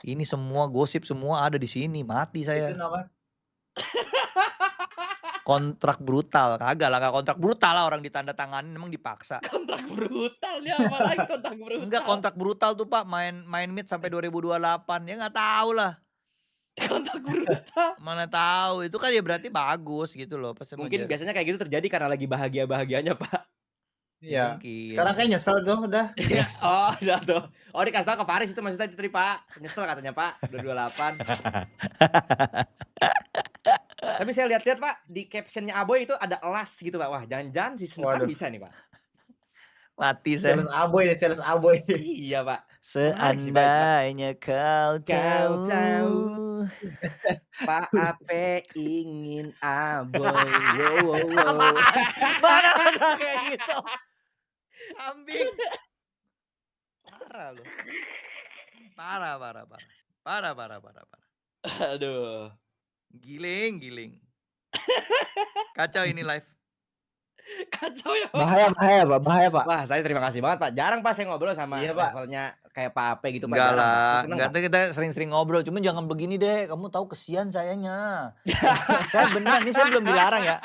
Ini semua gosip semua ada di sini. Mati saya. Itu namanya. Kontrak brutal. Kagak lah, gak kontrak brutal lah, orang ditandatanganin emang dipaksa. Kontrak brutal dia apa lagi kontrak brutal? Enggak, kontrak brutal tuh Pak, main mid sampai 2028. Ya nggak tahu lah. Kontrak brutal. Mana tahu. Itu kan ya berarti bagus gitu loh. Pas Mungkin biasanya kayak gitu terjadi karena lagi bahagia-bahagianya Pak. Iya. Mungkin. Sekarang kayak nyesel dong udah. Oh udah tuh. Oh dikasih tau ke Faris itu maksudnya tadi Pak. Nyesel katanya Pak, udah 28. Tapi saya lihat-lihat Pak, di captionnya Aboy itu ada elas gitu Pak. Wah jangan-jangan si Senukan Waduh. bisa nih Pak. Mati saya. Sales aboy. Iya Pak. Seandainya kau Kau tahu. Pak Ape ingin Aboy. Wow. Mana ada kayak gitu. Kambing. Parah loh. Parah. Aduh. Giling. Kacau ini live. Kacau ya Pak. Bahaya Pak. Wah saya terima kasih banget Pak. Jarang Pak saya ngobrol sama Iya, Pak. levelnya kayak Pak Ape gitu Pak. Enggak Jarang, Pak. lah, Seneng, enggak Pak. tuh kita sering-sering ngobrol. Cuman jangan begini deh, kamu tahu kesian sayanya. Saya beneran, ini saya belum dilarang ya.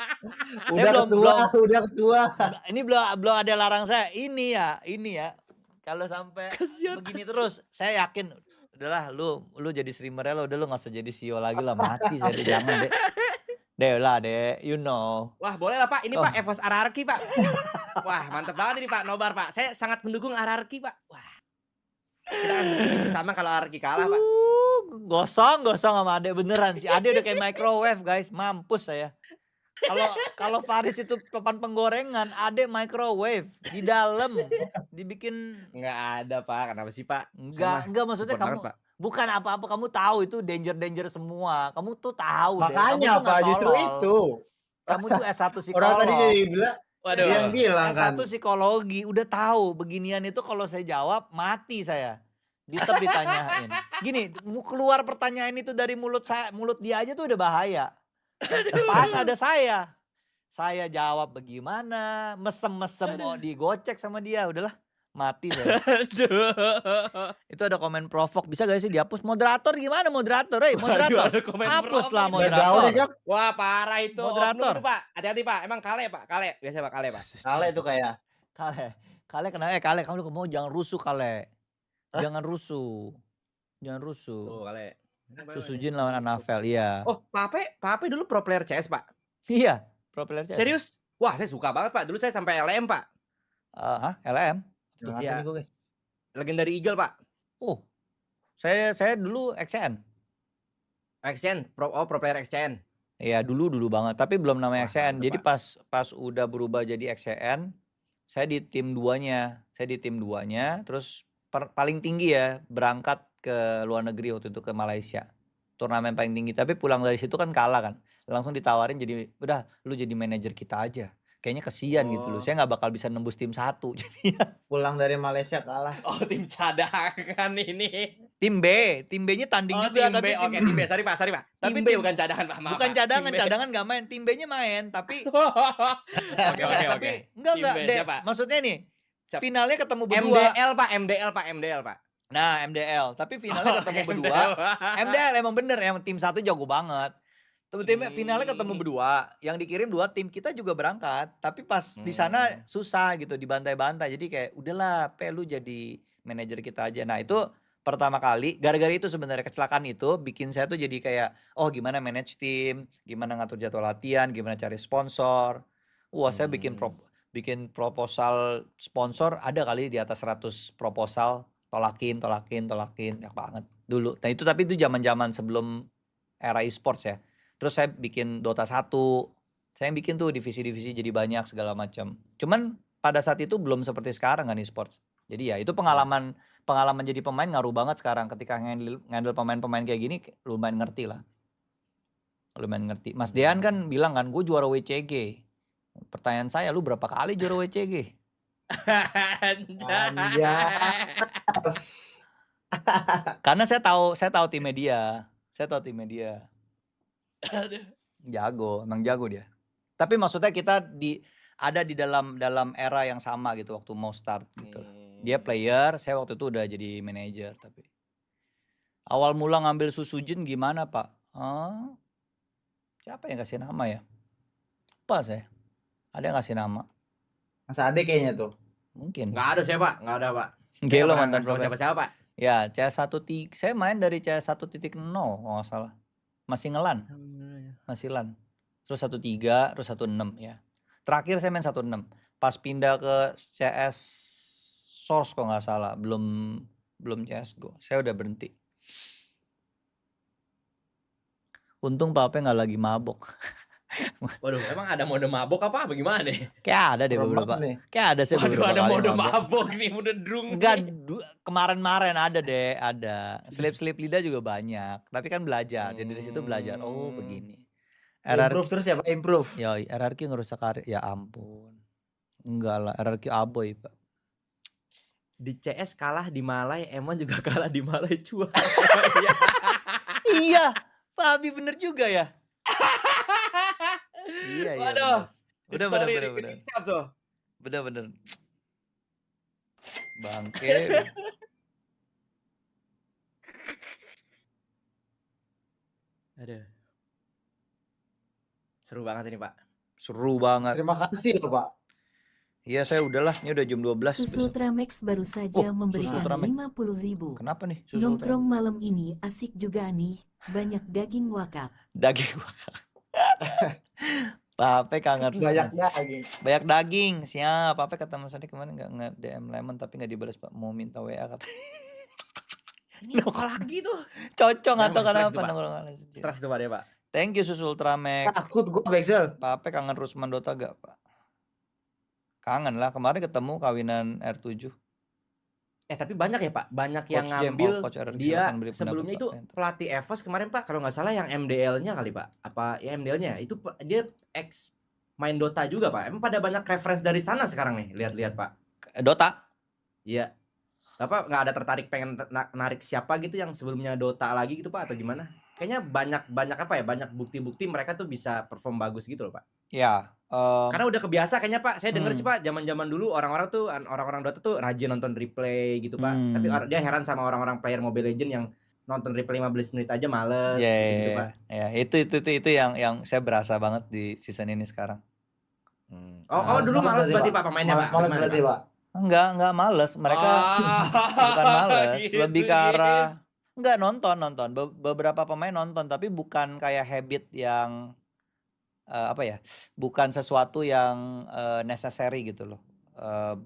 Saya Udah ketua. Ini belum ada larang saya. Ini ya. Kalau sampai begini terus, saya yakin udahlah lu jadi streamer lo, udah lu nggak usah jadi CEO lagi lah, mati saya deh, jangan deh. Deh, you know. Wah boleh lah Pak, ini Oh. Pak Evos Ararki Pak. Wah mantep banget ini Pak, nobar Pak. Saya sangat mendukung Ararki Pak. Wah. Kita akan bersedih bersama kalau Ararki kalah Pak. Gosong sama Ade beneran sih. Ade udah kayak microwave guys, mampus saya. Kalau Faris itu papan penggorengan, Ade microwave di dalam dibikin. Nggak ada Pak, kenapa sih Pak? Enggak maksudnya support kamu banget, Pak. bukan apa-apa, kamu tahu itu danger semua. Kamu tuh tahu deh. Makanya Kamu tuh nggak Pak justru tolol. itu. Kamu tuh S1 Orang tadi psikolog. jadi bilang Waduh. dia yang bilang kan. S1 psikologi udah tahu beginian itu kalau saya jawab mati saya. Tetap ditanyain. Gini, keluar pertanyaan itu dari mulut dia aja tuh udah bahaya. Pas ada saya. Saya jawab bagaimana, mesem-mesem mau digocek sama dia, udahlah mati saya. Aduh. Itu ada komen provok, bisa gak sih dihapus? Moderator gimana moderator? Moderator. Waduh, ada komen Hapuslah provok. Udah jauh deh, moderator. Jok. Wah parah itu. Moderator. Oknum itu, Pak. Hati-hati Pak. Emang Kale Pak. Kale. Biasa Pak Kale Pak. Kale itu kayak. Kale kenapa? Kale kamu mau jangan rusuh Kale. Jangan rusuh. Tuh Kale. Susujin lawan Anafel, iya. Oh Pak Ape dulu pro player CS Pak. Iya, pro player CS. Serius? Wah saya suka banget Pak. Dulu saya sampai LM Pak. LM? Iya. Iya. Gue, guys. Legendary Eagle Pak. Oh, saya dulu XCN. Pro player XCN. Iya dulu banget, tapi belum namanya Wah, XCN. mantep, Jadi pas udah berubah jadi XCN, saya di tim 2-nya. Terus paling tinggi ya berangkat ke luar negeri waktu itu ke Malaysia. Turnamen paling tinggi, tapi pulang dari situ kan kalah kan. Langsung ditawarin jadi udah lu jadi manajer kita aja. Kayaknya kesian gitu loh. Oh. Saya nggak bakal bisa nembus tim 1 jadinya. Pulang dari Malaysia kalah. Oh tim cadangan ini. Tim B-nya tanding Oh, juga tim B. tapi Oke, tim B. Sorry, Pak. Tapi Tim B B. bukan cadangan, Pak. Maaf, bukan Pak. cadangan, Tim B. cadangan nggak main. Tim B-nya main, tapi Oke, oke, tapi oke. enggak Tim B Dek. siapa? Maksudnya nih, Siapa? finalnya ketemu berdua. MDL, Pak. Nah, MDL, tapi finalnya ketemu Oke, berdua. MDL. MDL emang bener, yang tim 1 jago banget. Finalnya ketemu berdua, yang dikirim 2 tim, kita juga berangkat. Tapi pas di sana susah gitu, dibantai-bantai. Jadi kayak udahlah, lu jadi manajer kita aja. Nah, itu pertama kali, gara-gara itu sebenarnya kecelakaan itu bikin saya tuh jadi kayak, oh gimana manage tim, gimana ngatur jadwal latihan, gimana cari sponsor. Wah, saya bikin proposal sponsor ada kali di atas 100 proposal, tolakin, ya banget dulu. Nah, itu tapi itu zaman-zaman sebelum era e-sports ya. Terus saya bikin Dota 1. Saya yang bikin tuh divisi-divisi jadi banyak segala macam. Cuman pada saat itu belum seperti sekarang kan e-sports. Jadi ya itu pengalaman jadi pemain ngaruh banget sekarang ketika handle pemain-pemain kayak gini lumayan ngerti lah. Lumayan ngerti. Mas Dean kan bilang kan, gue juara WCG. Pertanyaan saya, lu berapa kali juara WCG? Anjay. Karena saya tahu timnya dia. Saya tahu timnya dia. Jago, emang jago dia. Tapi maksudnya kita ada di dalam era yang sama gitu waktu mau start gitu. Dia player, saya waktu itu udah jadi manajer. Tapi awal mula ngambil Susujin gimana Pak? Siapa yang kasih nama ya? Apa saya? Ada yang kasih nama? Mas Ade kayaknya tuh. Mungkin. Nggak ada saya, Pak. Nggak ada, Pak. Gelo mantan pro. Siapa-siapa, Pak? Ya, CS1 saya main dari CS1.0 kalau nggak salah. Masih ngelan. Masih LAN. Terus 1.3, terus 1.6 ya. Terakhir saya main 1.6. Pas pindah ke CS Source kalau nggak salah, belum CSGO. Saya udah berhenti. Untung Pape nggak lagi mabok. Waduh, emang ada mode mabok apa bagaimana deh? Kayak ada deh Serem beberapa. banget nih. Kayak ada sih Waduh, beberapa ada kali mode mabok. mabok nih, mode drunk. Enggak, nih. kemarin ada deh, ada. Slip lidah juga banyak. Tapi kan belajar, jadi dari situ belajar. Oh begini. Improve terus ya Pak, improve. Yoi, RRQ ngerusak karir. Ya ampun. Enggak lah, RRQ aboy Pak. Di CS kalah di Malai, Emon juga kalah di Malai cuan. Iya, Pak Abi bener juga ya. Iya. Waduh. Udah bener. Bener. Bangke. Aduh. Seru banget ini, Pak. Seru banget. Terima kasih loh Pak. Iya, saya udahlah. Ini udah jam 12. Susu Ultramex baru saja memberikan Ultramex. 50.000. Kenapa nih? Susu Nongkrong malam ini asik juga nih. Banyak daging wakap. daging. Pape kangen. Banyak daging. Banyak daging. Siap. Pape kata Mas Adi kemarin nggak nge-DM Lemon tapi nggak dibalas Pak. Mau minta WA kata. Ini apa lagi tuh? Cocok Jangan atau stres kenapa tuh, Pak. nongkrong. Stres tuh Pak ya, Pak. Thank you Susu Ultramex. Takut gua Bexel. Pape kangen Rusman Dota gak Pak? Kangen lah. Kemarin ketemu kawinan R7. Tapi banyak ya Pak, banyak yang Coach Jem, ngambil Coach RRQ, dia silakan beri sebelumnya itu pendapat, Pak. pelatih EVOS kemarin Pak, kalau nggak salah yang MDL-nya kali Pak, apa ya MDL-nya itu dia ex main Dota juga Pak, emang pada banyak reference dari sana sekarang nih, lihat-lihat Pak. Dota? Iya, Bapak nggak ada tertarik pengen narik siapa gitu yang sebelumnya Dota lagi gitu Pak atau gimana? Kayaknya banyak apa ya, banyak bukti-bukti mereka tuh bisa perform bagus gitu loh Pak. Ya. Karena udah kebiasa kayaknya Pak, saya denger sih Pak, zaman-zaman dulu orang-orang Dota tuh rajin nonton replay gitu Pak. Tapi dia heran sama orang-orang player Mobile Legends yang nonton replay 15 menit aja males gitu Pak. Ya, itu yang saya berasa banget di season ini sekarang. Oh dulu males berarti Pak pemainnya Pak. Males berarti Pak. Enggak males. Mereka bukan males, gitu, lebih ke arah enggak nonton. Beberapa pemain nonton tapi bukan kayak habit yang bukan sesuatu yang necessary gitu loh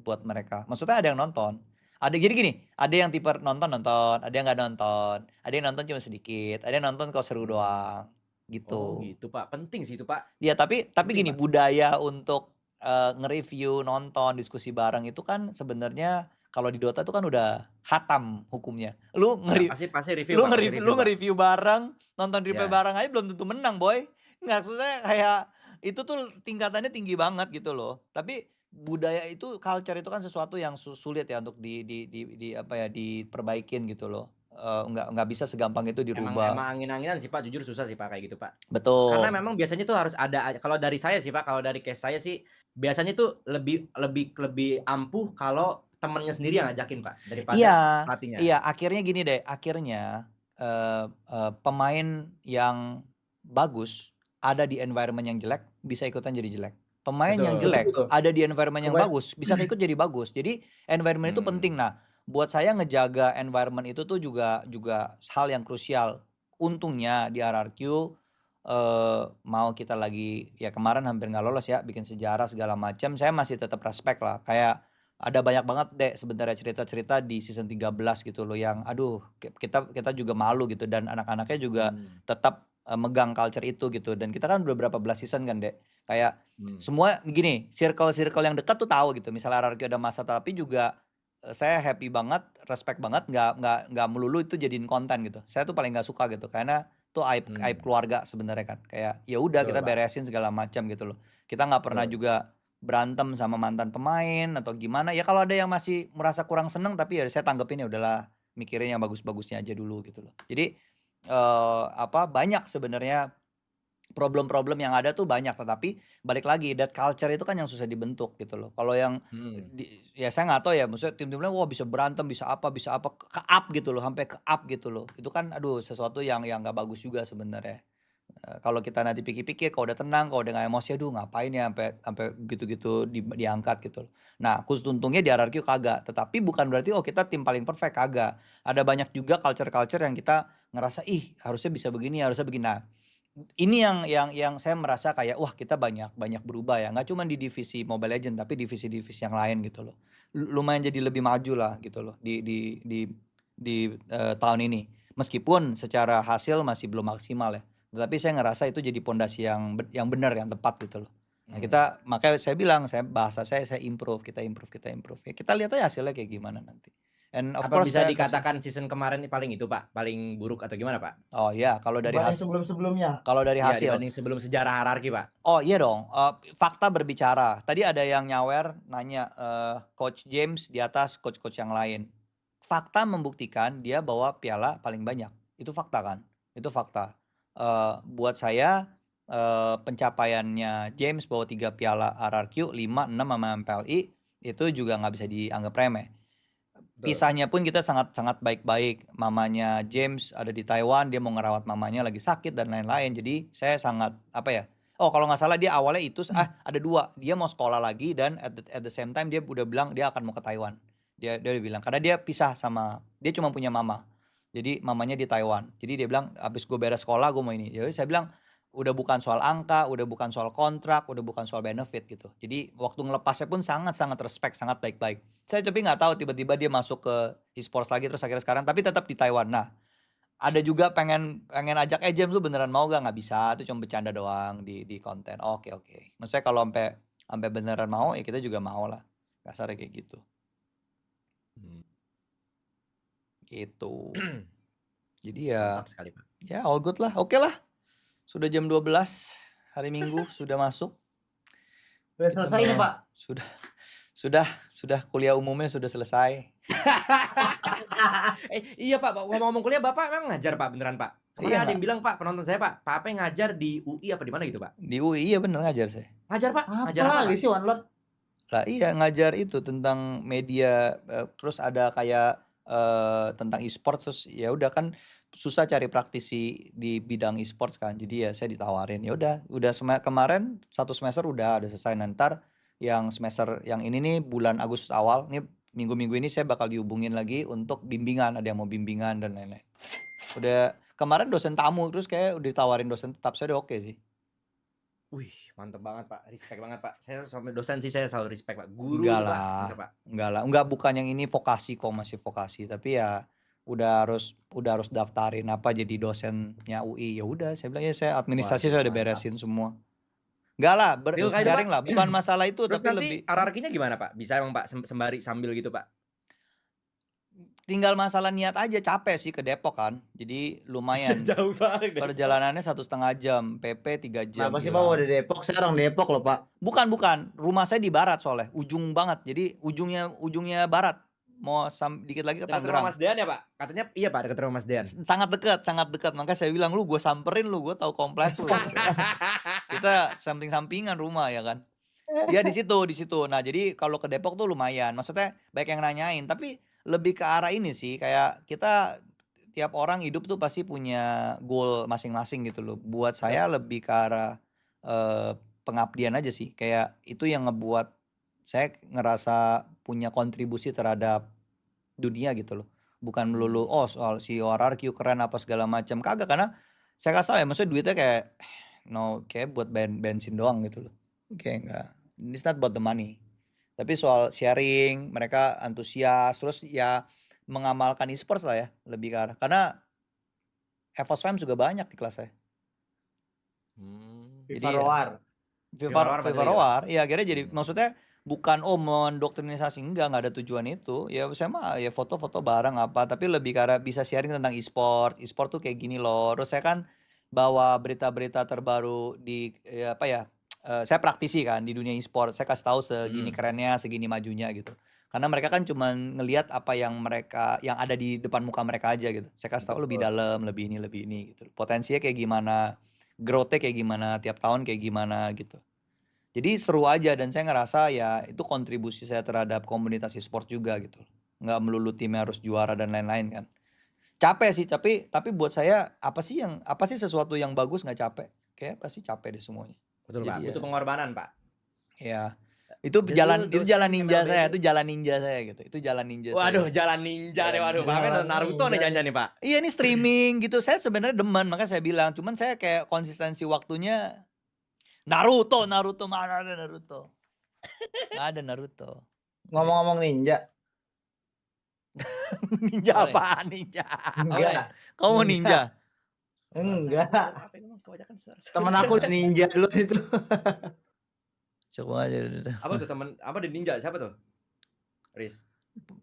buat mereka. Maksudnya ada yang nonton. Ada gini, ada yang tipe nonton, ada yang nggak nonton, ada yang nonton cuma sedikit, ada yang nonton kalau seru doang, gitu. Oh gitu Pak, penting sih itu Pak. Ya tapi Penting, gini, Pak. budaya untuk nge-review, nonton, diskusi bareng itu kan sebenarnya kalau di Dota itu kan udah hatam hukumnya. Lu Pasti review lu Pak, nge-review bareng, nonton replay Ya. bareng aja belum tentu menang, boy. Nggak, maksudnya kayak itu tuh tingkatannya tinggi banget gitu loh. Tapi budaya itu, culture itu kan sesuatu yang sulit ya untuk diperbaikin gitu loh. nggak bisa segampang itu Emang dirubah. angin-anginan sih Pak, jujur susah sih Pak kayak gitu Pak. Karena Betul. memang biasanya tuh harus ada kalau dari saya sih Pak, kalau dari case saya sih biasanya tuh lebih ampuh kalau temennya sendiri yang ngajakin Pak, daripada Iya, pelatihnya. iya, akhirnya gini deh, akhirnya, pemain yang bagus ada di environment yang jelek, bisa ikutan jadi jelek. Pemain yang Betul. jelek Betul. ada di environment yang Kebay- bagus, bisa ikut jadi bagus. Jadi environment itu penting. Nah, buat saya ngejaga environment itu tuh juga hal yang krusial. Untungnya di RRQ, mau kita lagi ya kemarin hampir nggak lolos ya, bikin sejarah segala macam, saya masih tetap respect lah. Kayak ada banyak banget deh sebenarnya cerita-cerita di season 13 gitu loh yang aduh kita juga malu gitu dan anak-anaknya juga tetap megang culture itu gitu dan kita kan udah berapa belas season kan dek kayak semua gini circle yang dekat tuh tahu gitu misalnya RRQ ada masa tapi juga saya happy banget respect banget nggak melulu itu jadiin konten gitu saya tuh paling nggak suka gitu karena tuh aib keluarga sebenarnya kan kayak ya udah Betul, kita Pak. beresin segala macam gitu loh kita nggak pernah Betul. juga berantem sama mantan pemain atau gimana ya kalau ada yang masih merasa kurang seneng tapi ya saya tanggepin ya udahlah mikirin yang bagus-bagusnya aja dulu gitu loh jadi banyak sebenarnya problem-problem yang ada tuh banyak tetapi balik lagi that culture itu kan yang susah dibentuk gitu loh kalau yang ya saya nggak tahu ya maksudnya tim-timnya wah bisa berantem bisa apa ke up gitu loh sampai ke up gitu loh itu kan aduh sesuatu yang nggak bagus juga sebenarnya. Kalau kita nanti pikir-pikir kalau udah tenang, kalau udah nggak emosi, aduh ngapain ya sampai gitu-gitu diangkat gitu loh. Nah, khusus untungnya di RRQ kagak, tetapi bukan berarti oh kita tim paling perfect, kagak. Ada banyak juga culture-culture yang kita ngerasa ih harusnya bisa begini, harusnya begini. Nah, ini yang saya merasa kayak wah kita banyak berubah ya, nggak cuma di divisi Mobile Legends tapi divisi-divisi yang lain gitu loh. Lumayan jadi lebih maju lah gitu loh di tahun ini. Meskipun secara hasil masih belum maksimal ya. Tetapi saya ngerasa itu jadi pondasi yang benar, yang tepat gitu loh. Nah kita makanya saya bilang, bahasa saya improve, kita improve. Ya kita lihat aja hasilnya kayak gimana nanti. And of Apa course bisa saya dikatakan season kemarin ini paling itu Pak, paling buruk atau gimana Pak? oh iya, kalau dari Dibanding hasil sebelum-sebelumnya. Iya, hasil. dibanding sebelum sejarah hierarki Pak. Oh iya dong, fakta berbicara. Tadi ada yang nyawer nanya Coach James di atas coach-coach yang lain. Fakta membuktikan dia bawa piala paling banyak. Itu fakta kan? Itu fakta. Buat saya pencapaiannya James bawa 3 piala RRQ, 5, 6 sama MPLI itu juga nggak bisa dianggap remeh. Pisahnya pun kita sangat baik-baik. Mamanya James ada di Taiwan, dia mau ngerawat mamanya lagi sakit dan lain-lain. Jadi saya sangat apa ya? Oh kalau nggak salah dia awalnya itu ada 2. Dia mau sekolah lagi dan at the same time dia udah bilang dia akan mau ke Taiwan. Dia udah bilang karena dia pisah sama dia cuma punya mama. Jadi mamanya di Taiwan. Jadi dia bilang habis gue beres sekolah gue mau ini. Jadi saya bilang udah bukan soal angka, udah bukan soal kontrak, udah bukan soal benefit gitu. Jadi waktu ngelepasnya pun sangat respect, sangat baik-baik. Saya tapi nggak tahu tiba-tiba dia masuk ke e-sports lagi terus akhirnya sekarang tapi tetap di Taiwan. Nah, ada juga pengen ajak James lu beneran mau gak? Nggak bisa, itu cuma bercanda doang di konten. Oke. Maksudnya kalau sampai beneran mau ya kita juga mau lah. Kasarnya kayak gitu. Gitu. Jadi ya Mantap sekali Pak. ya all good lah. Oke lah. Sudah jam 12 hari Minggu sudah masuk. Udah selesai nih Pak. Sudah kuliah umumnya sudah selesai. Iya Pak, ngomong-ngomong kuliah Bapak memang ngajar Pak beneran Pak? Kemarin Iya, ada yang bilang Pak, penonton saya Pak Ape ngajar di UI apa di mana gitu Pak? Di UI iya bener ngajar saya. Ngajar Pak? Apa Ngajar apa lagi Pak? sih OneLord? Lah iya ngajar itu tentang media terus ada kayak tentang e-sports terus ya udah kan susah cari praktisi di bidang e-sports kan. Jadi ya saya ditawarin. Ya udah kemarin 1 semester udah selesai. Ntar yang semester yang ini nih bulan Agustus awal nih minggu-minggu ini saya bakal dihubungin lagi untuk bimbingan, ada yang mau bimbingan dan lain-lain. Udah kemarin dosen tamu terus kayak udah ditawarin dosen tetap saya udah oke sih. Wih, mantep banget Pak, respect banget Pak. Saya sampai dosen sih saya selalu respect Pak. Guru Enggak Pak, lah, mantep, Pak. enggak bukan yang ini vokasi kok masih vokasi tapi ya udah harus daftarin apa jadi dosennya UI. Ya udah saya bilang ya saya administrasi saya udah Mantap. beresin semua. Enggak lah, Real kayak itu, sharing Pak. lah, bukan masalah itu Terus tapi nanti lebih hierarkinya gimana Pak? Bisa emang Pak sembari sambil gitu Pak? tinggal masalah niat aja capek sih ke Depok kan. Jadi lumayan. Jauh banget. Perjalanannya 1,5 jam, PP 3 jam. Kenapa sih gila. Pak mau di Depok? Saya orang Depok loh Pak. Bukan. Rumah saya di barat soalnya, ujung banget. Jadi ujungnya barat. dikit lagi ke Dekat rumah Tangerang. Mas Dean ya Pak? Katanya iya Pak, dekat rumah Mas Dean. Sangat dekat. Makanya saya bilang, lu gue samperin lu, gue tahu komplek lu. Kita samping-sampingan rumah ya kan. Dia di situ. Nah, jadi kalau ke Depok tuh lumayan. Maksudnya banyak yang nanyain, tapi lebih ke arah ini sih, kayak kita tiap orang hidup tuh pasti punya goal masing-masing gitu loh. Buat saya lebih ke arah pengabdian aja sih. Kayak itu yang ngebuat saya ngerasa punya kontribusi terhadap dunia gitu loh. Bukan melulu soal si RRQ keren apa segala macam. Kagak, karena saya kasih tau ya, maksudnya duitnya kayak buat bensin doang gitu loh. Kayak enggak, it's not about the money. Tapi soal sharing, mereka antusias, terus ya mengamalkan e-sports lah ya, lebih ke arah. Karena EVOS Fam juga banyak di kelas saya. Jadi FIFA Roar. FIFA Roar, ya akhirnya jadi maksudnya bukan mendoktrinisasi, enggak ada tujuan itu. Ya saya mah ya foto-foto bareng apa, tapi lebih ke arah bisa sharing tentang e-sport. E-sport tuh kayak gini loh. Terus saya kan bawa berita-berita terbaru di saya praktisi kan di dunia e-sport. Saya kasih tahu segini kerennya, segini majunya gitu. Karena mereka kan cuma ngelihat apa yang ada di depan muka mereka aja gitu. Saya kasih tahu lebih dalam, lebih ini gitu. Potensinya kayak gimana, growth-nya kayak gimana, tiap tahun kayak gimana gitu. Jadi seru aja, dan saya ngerasa ya itu kontribusi saya terhadap komunitas e-sport juga gitu. Nggak melulu timnya harus juara dan lain-lain kan. Capek sih, tapi buat saya apa sih sesuatu yang bagus nggak capek? Kayak pasti capek deh semuanya. Betul Pak, Jadi butuh pengorbanan Pak. Ya. Itu Jadi jalan lu ninja MLB saya, itu jalan ninja saya gitu. Itu jalan ninja saya. Waduh, jalan ninja nih, waduh. Pak nonton Naruto nih jangan nih Pak. Iya, ini streaming gitu. Saya sebenarnya demen, makanya saya bilang. Cuman saya kayak konsistensi waktunya Naruto mana ada Naruto? Nggak ada Naruto. Ngomong-ngomong ninja. Ninja apaan ninja? Enggak. Kamu ninja? Enggak. Temen aku udah ninja dulu itu. Coba aja. Apa tuh temen? Apa di ninja? Siapa tuh? Riz.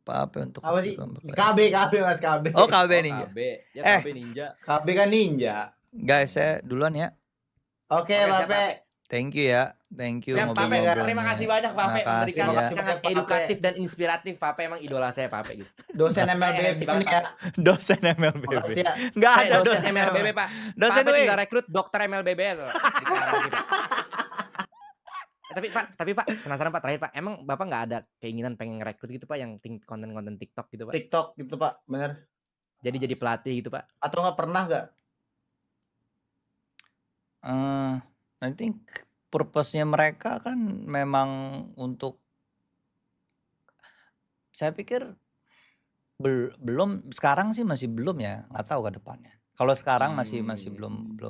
Apa untuk Apa sih? KB Mas KB. Oh, KB ninja. KB. Ya KB ninja. KB kan ninja. Guys, saya duluan ya. Oke, Pape. Thank you ya. Thank you Siap, Pape. Terima kasih banyak Pape, memberikan ya. sangat edukatif dan inspiratif. Pape emang idola saya Pape, guys. Dosen MLBB ya. Dosen MLBB. Makasih ya. Enggak ada dosen MLBB, Pak. Dosen Pape tinggal rekrut dokter MLBB tuh. Tapi Pak, penasaran Pak, terakhir Pak, emang Bapak nggak ada keinginan pengen ngerekrut gitu Pak, yang konten-konten TikTok gitu Pak? TikTok gitu Pak, bener. Jadi pelatih gitu Pak? Atau nggak pernah nggak? I think purpose-nya mereka kan memang untuk, saya pikir belum sekarang sih, masih belum ya, nggak tahu ke depannya. Kalau sekarang masih belum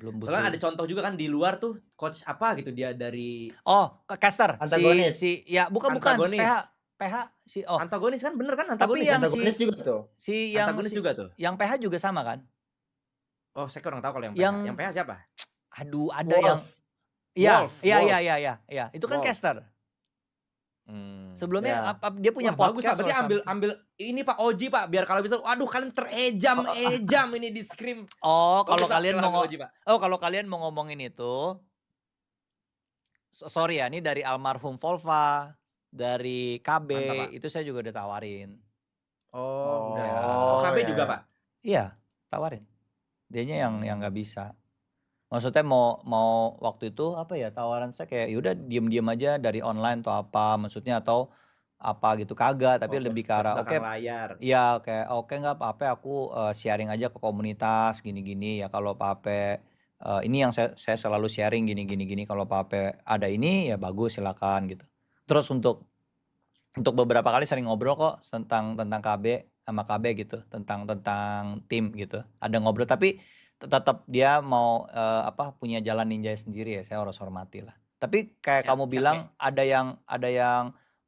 butuh. Soalnya ada contoh juga kan di luar tuh, coach apa gitu dia dari caster Antagonis. bukan Antagonis. PH Antagonis kan, bener kan tapi antagonis? yang Antagonis juga tuh. Antagonis juga tuh. Yang PH juga sama kan? Oh, saya kurang tahu kalau yang PH. Yang- Yang PH siapa? Aduh, ada Wolf. yang Wolf. iya, itu kan Wolf. caster. Sebelumnya Ya. dia punya Wah, bagus Pak, podcast. berarti or something. ambil ini Pak Oji Pak, biar kalau bisa, waduh kalian terejam ini di scream. Kalau Bagus, Pak, kalian silahkan mau Oji, Pak. kalau kalian mau ngomongin itu, sorry ya, ini dari almarhum Volva, dari KB, Mantap, Pak. itu saya juga udah tawarin. Oh, udah. ya. Oh, KB ya. juga Pak. Iya, tawarin. Dianya yang nggak bisa. Maksudnya mau waktu itu apa ya, tawaran saya kayak yaudah diem aja dari online atau apa, maksudnya atau apa gitu, kagak, tapi lebih ke arah Belakang layar. iya kayak oke nggak apa-apa, aku sharing aja ke komunitas gini-gini ya, kalau apa ini yang saya selalu sharing gini, kalau apa ada ini ya bagus silakan gitu. Terus untuk beberapa kali sering ngobrol kok tentang KB sama KB gitu, tentang tim gitu. Ada ngobrol, tapi tetap dia mau punya jalan ninja sendiri ya, saya harus hormati lah. Tapi kayak kamu bilang ada yang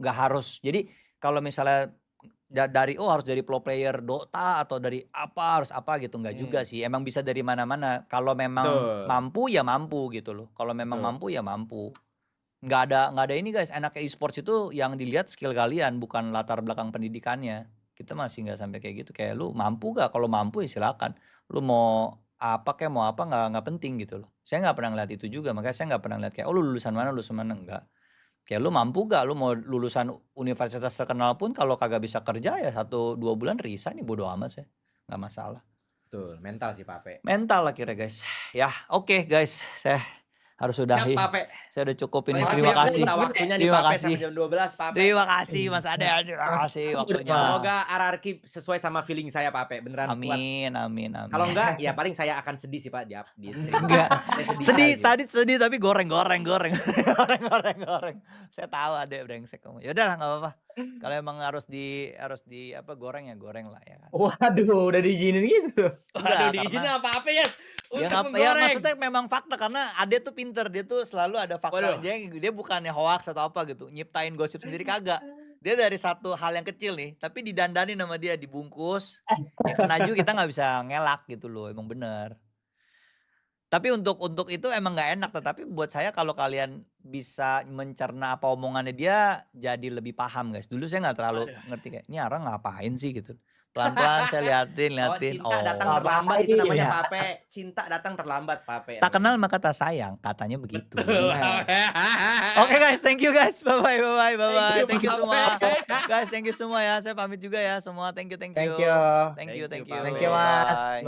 nggak harus. Jadi kalau misalnya dari harus dari pro player Dota atau dari apa harus apa gitu, nggak juga sih. Emang bisa dari mana-mana. Kalau memang mampu ya mampu gitu loh. Kalau memang mampu ya mampu. Nggak ada ini guys. Enaknya e-sports itu yang dilihat skill kalian, bukan latar belakang pendidikannya. Kita masih nggak sampai kayak gitu. Kayak lu mampu gak? Kalau mampu ya silakan. Lu mau apa nggak penting gitu loh. Saya nggak pernah ngeliat itu juga, makanya saya nggak pernah ngeliat kayak lu lulusan mana enggak. Kayak lu mampu gak lu mau lulusan universitas terkenal pun kalau kagak bisa kerja ya 1-2 bulan resign nih bodo amat sih. Nggak masalah. Betul, mental sih Pak Ape. Mental akhirnya guys. Ya oke guys, saya harus sudahi. Siap Pak Ape. Saya udah cukup ini. Terima Terima kasih. Waktunya nih Terima Pak Ape kasih. sampai jam 12 Pak Ape. Terima kasih Mas Ade. Terima kasih waktunya. Semoga RRQ sesuai sama feeling saya Pak Ape, beneran kuat. Amin, amin, amin. Kalau enggak ya paling saya akan sedih sih Pak di Enggak. Saya Sedih, aja. tadi sedih tapi goreng. Goreng. Saya tahu Ade brengsek kamu. Ya udahlah enggak apa-apa. Kalau emang harus di apa goreng ya goreng lah ya kan. Waduh, udah diizinin gitu. Enggak, Waduh, karena- diizinin apa ya? Ya, Untuk ya menggoreng. maksudnya memang fakta karena Ade tuh pinter, dia tuh selalu ada fakta. Waduh. Dia bukannya hoax atau apa gitu, nyiptain gosip sendiri kagak. Dia dari satu hal yang kecil nih, tapi didandani sama dia, dibungkus. Ya kena juga kita nggak bisa ngelak gitu loh, emang bener. Tapi untuk itu emang nggak enak, tetapi buat saya kalau kalian bisa mencerna apa omongannya dia, jadi lebih paham guys. Dulu saya nggak terlalu ngerti kayak, ini orang ngapain sih gitu. Pelan-pelan saya liatin. Cinta datang Oh. terlambat itu namanya Iya. Pak Ape. Cinta datang terlambat Pak Ape. Tak kenal maka tak sayang, katanya begitu. Betul. Oke guys, thank you guys. Bye bye. Thank you Pak semua. Ape. Guys, thank you semua ya. Saya pamit juga ya semua. Thank you. Thank you. Thank you. Thank you, Pak Thank you, Mas. Bye. Bye.